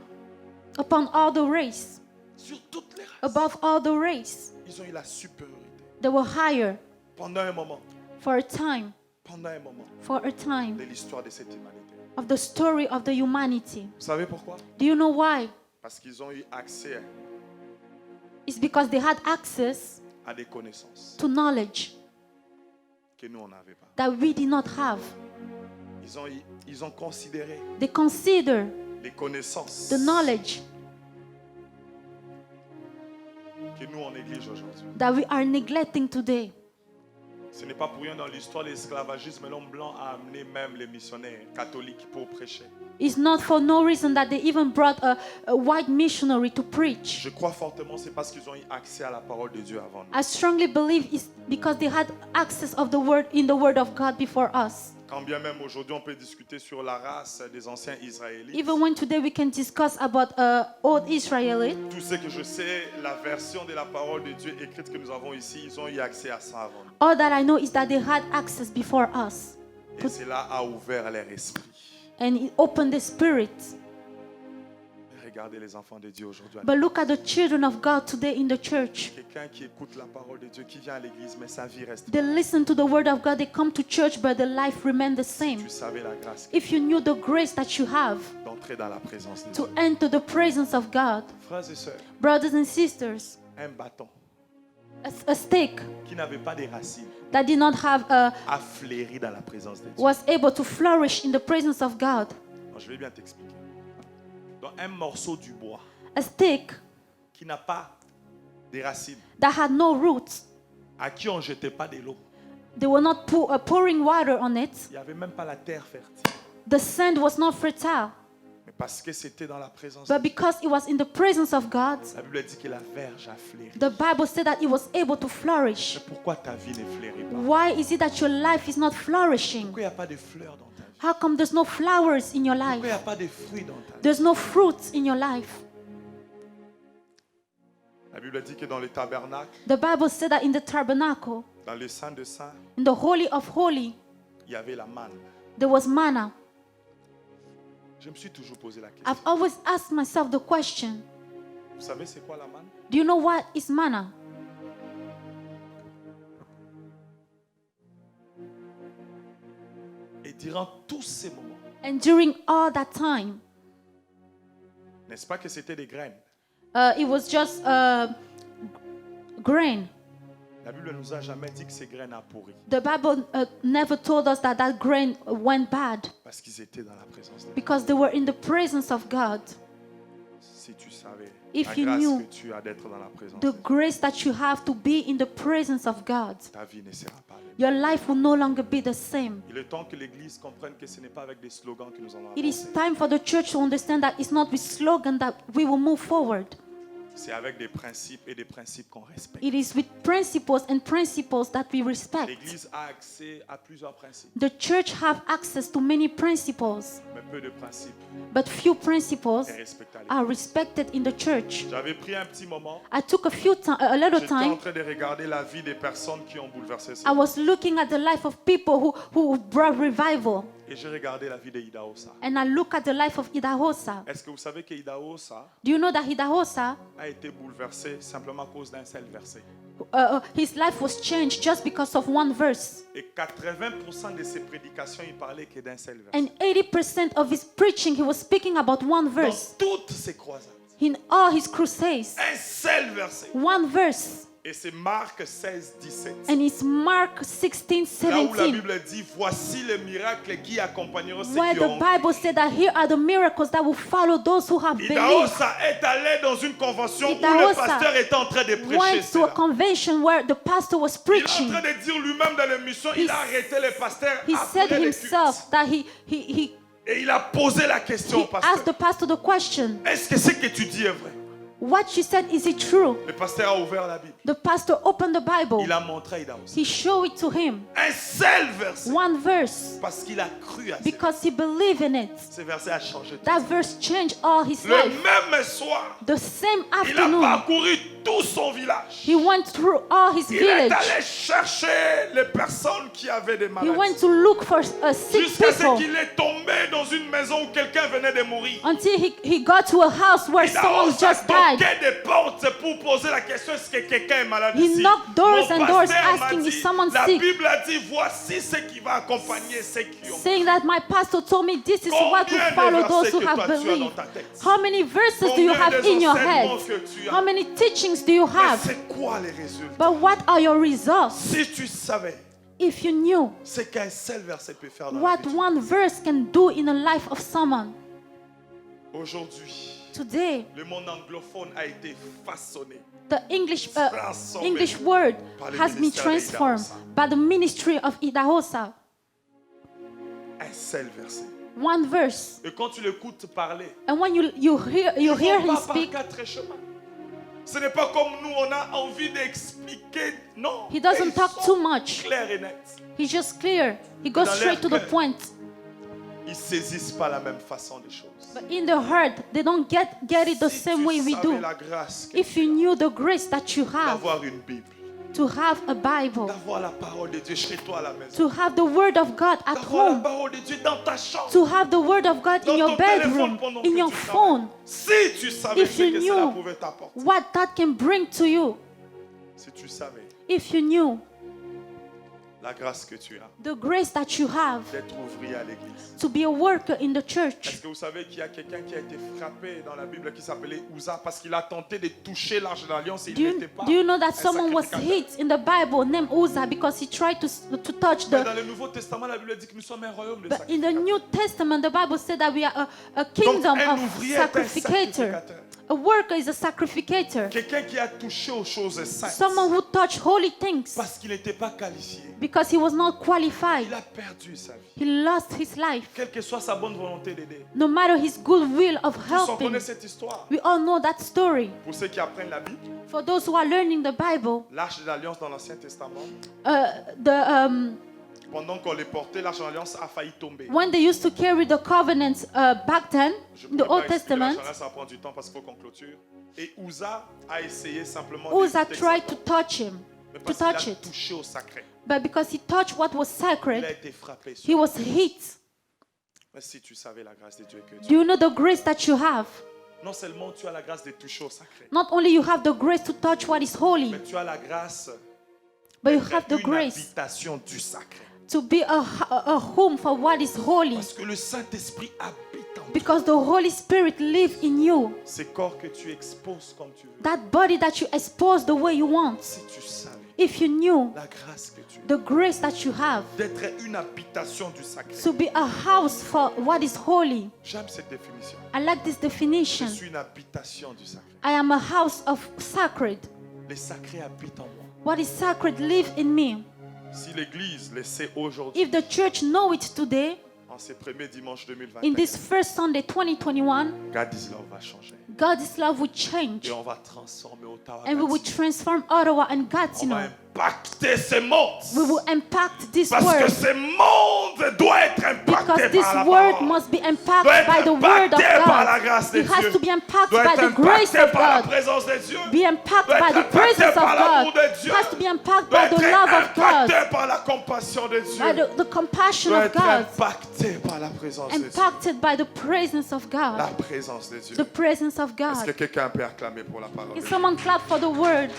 upon all the race,
Sur toutes les races.
above all the race?
Ils ont eu la supériorité.
They were higher
Pendant un moment.
for a time,
Pendant un moment
for a time
de l'histoire de cette humanité.
of the story of the humanity.
Vous savez pourquoi?
Do you know why?
Parce qu'ils ont eu accès
It's because they had access
à des connaissances
to knowledge
que nous, on n'avait pas.
that we did not have.
Ils ont considéré
They consider
les connaissances
the knowledge
que nous, on néglige aujourd'hui.
that we are neglecting today.
Ce n'est pas pour rien dans l'histoire de l'esclavagisme, l'homme blanc a amené même les missionnaires catholiques pour prêcher.
It's not for no reason that they even brought a white missionary to preach.
Je crois fortement c'est parce qu'ils ont eu accès à la parole de Dieu avant nous.
I strongly believe it's because they had access of the word in the word of God before us.
Quand bien même aujourd'hui on peut discuter sur la race des anciens Israélites.
Even when today we can discuss about old Israelites,
Tout ce que je sais, la version de la parole de Dieu écrite que nous avons ici, ils ont eu accès à ça avant nous.
all that I know is that they had access before us.
Et cela a ouvert leur esprit.
And it opened the spirit.
Regardez les enfants de Dieu aujourd'hui.
But look at the children of God today in the church.
Quelqu'un qui écoute la parole de Dieu, qui vient à l'église, mais sa vie reste.
They listen to the word of God, they come to church, but their life remains the same.
Tu savais la grâce
If you knew the grace that you have
d'entrer dans la présence de
to
Dieu.
enter the presence of God,
Frères et sœurs,
brothers and sisters,
un bâton
a stick
qui n'avait pas de racines
that did not have
a fleuri dans la présence de Dieu.
was able to flourish in the presence of God.
Non, je vais bien t'expliquer. Donc un morceau du bois
A stick
qui n'a pas de racines,
that had no roots,
à qui on ne jetait pas de l'eau.
they were not pouring water on it.
Il n'y avait même pas la terre fertile.
The sand was not fertile.
Mais parce que c'était dans la présence de
But
Dieu.
because it was in the presence of God,
La Bible dit que la verge a fleuri.
the Bible said that it was able to flourish.
Mais pourquoi ta vie ne fleurit pas?
Why is it that your life is not flourishing?
Pourquoi il n'y a pas de fleurs dans ta vie?
How come there's no flowers in your
Pourquoi il n'y a
life?
pas de fruits dans ta vie?
There's no fruits in your life.
La Bible dit que dans le tabernacle,
The Bible said that in the tabernacle,
dans le Saint de Saints,
in the Holy of Holy,
il y avait la manne.
there was manna.
Je me suis toujours posé la question.
I've always asked myself the question,
Vous savez c'est quoi la manne?
do you know what is manna?
Et durant tous ces moments,
And during all that time,
n'est-ce pas que c'était des graines?
it was just grain.
La Bible ne nous a jamais dit que ces graines a pourri.
The Bible never told us that that grain went bad
Parce qu'ils étaient dans la présence de Dieu.
because they were in the presence of God.
Si tu savais
If
la
you
grâce
knew
que tu as d'être dans la présence
the
de Dieu,
grace that you have to be in the presence of God,
ta vie ne sera pas la même.
your life will no longer be the same.
Il est temps que l'Église comprenne que ce n'est pas avec des slogans que nous allons
It is
avancer.
time for the church to understand that it's not with slogan that we will move forward.
C'est avec des principes et des principes qu'on respecte.
It is with principles and principles that we respect.
L'Église a accès à plusieurs principes,
The church have access to many principles,
mais peu de principes
but few principles
est respecté à l'Église.
are respected in the church.
J'avais pris un petit moment,
I took a little
j'étais en
time.
train de regarder la vie des personnes qui ont bouleversé
I
ça.
was looking at the life of people who brought revival,
Et j'ai regardé la vie de Idahosa.
and I look at the life of Idahosa.
Est-ce que vous savez que Idahosa
Do you know that Idahosa,
a été bouleversé simplement à cause d'un seul verset?
his life was changed just because of one verse?
Et 80% de ses prédications, il parlait que d'un seul verset.
And 80% of his preaching, he was speaking about one
Dans
verse.
toutes ses croisades,
In all his crusades,
un seul verset.
one verse.
Et c'est Marc 16, 17.
And it's Mark 16,
Là où la
17.
Bible dit, voici les miracles qui accompagneront ceux
Where
qui
the
ont
Bible said that here are the miracles that will follow those who have believed.
Idahosa est allé dans une convention où le
Idahosa
pasteur était en train de prêcher
Went to a
cela.
convention where the pastor was
Il est en
preaching.
train de dire lui-même dans l'émission, il a arrêté les pasteurs
He said
après les cultes.
himself that he
Et il a posé la question au
asked the
pasteur.
pastor the question,
Est-ce que ce que tu dis est vrai?
what you said, is it true?
Le pasteur a ouvert la Bible.
The pastor opened the Bible.
Il a montré à Idahosa.
He showed it to him.
Un seul verset.
One verse.
Parce qu'il a cru à ça.
Because he believed in it.
Ce verset a changé tout.
That verse changed all his
Le
life.
même soir,
The same
il a
afternoon,
parcouru tout son village.
he went through all his
Il est
village.
allé chercher les personnes qui avaient des
He
maladies.
went to look for sick
Jusqu'à ce
people
qu'il est tombé dans une maison où quelqu'un venait de mourir.
until he got to a house where someone
Idahosa
just died.
toquait des portes pour poser la question est-ce que quelqu'un est malade
He
ici?
knocked doors
Mon
and doors
pasteur m'a
asking,
dit,
is someone
la
sick?
Bible a dit voici ce qui va accompagner ceux qui ont.
Saying that my pastor told me this is what will
Combien de
follow
versets
those who
que
have
toi tu as dans
believed.
ta tête?
How many verses do you
Combien
have
des
in your
enseignements
head?
que tu as?
How many teachings do you
Mais
have?
c'est quoi les résultats?
But what are your results?
Si tu savais
If you knew
ce qu'un seul verset peut faire dans la
what
vie.
one verse can do in the life of someone.
Aujourd'hui,
Today,
le monde anglophone a été façonné.
the English
Transformé
English word
par le
has been
ministère
transformed
d'Idahosa.
by the ministry of Idahosa.
Un seul verset.
One verse.
Et quand tu l'écoutes parler,
And when you hear
il
hear
ne
him
va pas
speak,
par quatre chemins. Ce n'est pas comme nous, on a envie d'expliquer. Non.
he doesn't
Ils
talk
sont
too much.
clairs et nets.
He's just clear. He goes
Dans
straight to
leur
the
cœur.
point.
Ils saisissent pas la même façon des choses.
But in the heart, they don't get it the
Si
same
tu
way we
savais
do.
la grâce que
If
tu
you
as
knew the grace that you have,
d'avoir une Bible,
to have a Bible,
d'avoir la parole de Dieu chez toi à la maison,
to have the Word of God at
d'avoir la
home,
parole de Dieu dans ta chambre,
to have the Word of God in
dans
your
ton téléphone
bedroom,
pendant
in
que
your
tu
phone,
travailles. Si tu savais
If
ce
you
que cela
knew
pouvait t'apporter,
what that can bring to you,
si tu savais
if you knew
la grâce que tu as
the grace that you have
d'être ouvrier à l'église.
to be a worker in the
Est-ce
church.
que vous savez qu'il y a quelqu'un qui a été frappé dans la Bible qui s'appelait Uza parce qu'il a tenté de toucher l'arche de l'alliance et il n'était pas
Do you know that
un
someone was
sacrificateur.
hit in the Bible named Uzzah because he tried to touch
Mais
the.
dans le Nouveau Testament, la Bible dit que nous sommes un royaume de
But in the
sacrificateurs.
New Testament, the Bible said that we are a
Donc,
kingdom
un
of
ouvrier est un
sacrificator.
sacrificateur.
A worker is a sacrificator.
Quelqu'un qui a touché aux choses saintes
Someone who touched holy things
parce qu'il n'était pas qualifié.
because he was not qualified.
Il a perdu sa vie.
He lost his life.
Quelle que soit sa bonne volonté d'aider.
No matter his good will of
Tous on
helping.
connaît cette histoire.
We all know that story.
Pour ceux qui apprennent la Bible,
For those who are learning the Bible,
l'arche de l'alliance dans l'Ancien Testament,
the
pendant qu'on les portait, l'Arche de l'Alliance a failli tomber.
When they used to carry the covenants back then,
Je
in
peux
the
pas
Old
expliquer
Testament,
l'Arche de l'Alliance, ça va prendre du temps parce qu'il faut qu'on clôture. Et Uza a essayé simplement
Uzzah
d'éviter
tried
ça.
to touch him,
Mais
to
parce qu'il
touch
a
it.
touché au sacré.
But because he touched what was
Il a
sacred,
été frappé.
he was hit.
Mais si tu savais la grâce de Dieu que
Do
tu
you know the grace that you have?
non seulement tu as la grâce de toucher au sacré,
Not only you have the grace to touch what is holy,
mais tu as la grâce
but you
d'être
have the
une
grace
habitation du sacré.
to be a home for what is holy.
Parce que le Saint-Esprit habite en toi.
Because the Holy Spirit lives in you.
Ces corps que tu exposes comme tu veux.
That body that you expose the way you want.
Si tu savais
If you knew
la grâce que tu as
the grace that you have
d'être une habitation du sacré.
to be a house for what is holy.
J'aime cette définition.
I like this
Je
definition.
suis une habitation du sacré.
I am a house of sacred.
Les sacrés habitent en moi.
What is sacred live in me.
Si l'Église le sait aujourd'hui,
If the church know it today,
en ces premiers dimanches
in
2021,
this first Sunday 2021,
Gadislav va changer.
God's love will change.
Et on va transformer Ottawa.
And we will
Gatineau.
transform Ottawa and
On va
Gatineau.
impacter ce monde.
We will impact this
Parce que
world.
ce monde doit être impacté
Because this
par la
word
parole.
must be
Doit
impacted
être
by the word of
impacté par la
God.
grâce de
It has
Dieu.
to be impacted
Doit
by
être
the grace
impacté
of
par la
God.
présence de Dieu.
Be impacted
Doit
by
être
the presence
impacté
of
par l'amour
God.
de Dieu.
It has to be impacted
Doit
by the
être
love of God.
impacté par la compassion de Dieu.
By the compassion
Doit
of
être
God.
impacté par la présence de Dieu.
Impacted by the presence of
La
God.
présence de Dieu.
The presence of
Est-ce que
God.
quelqu'un peut acclamer pour la parole de
Can
Dieu?
someone clap for the word?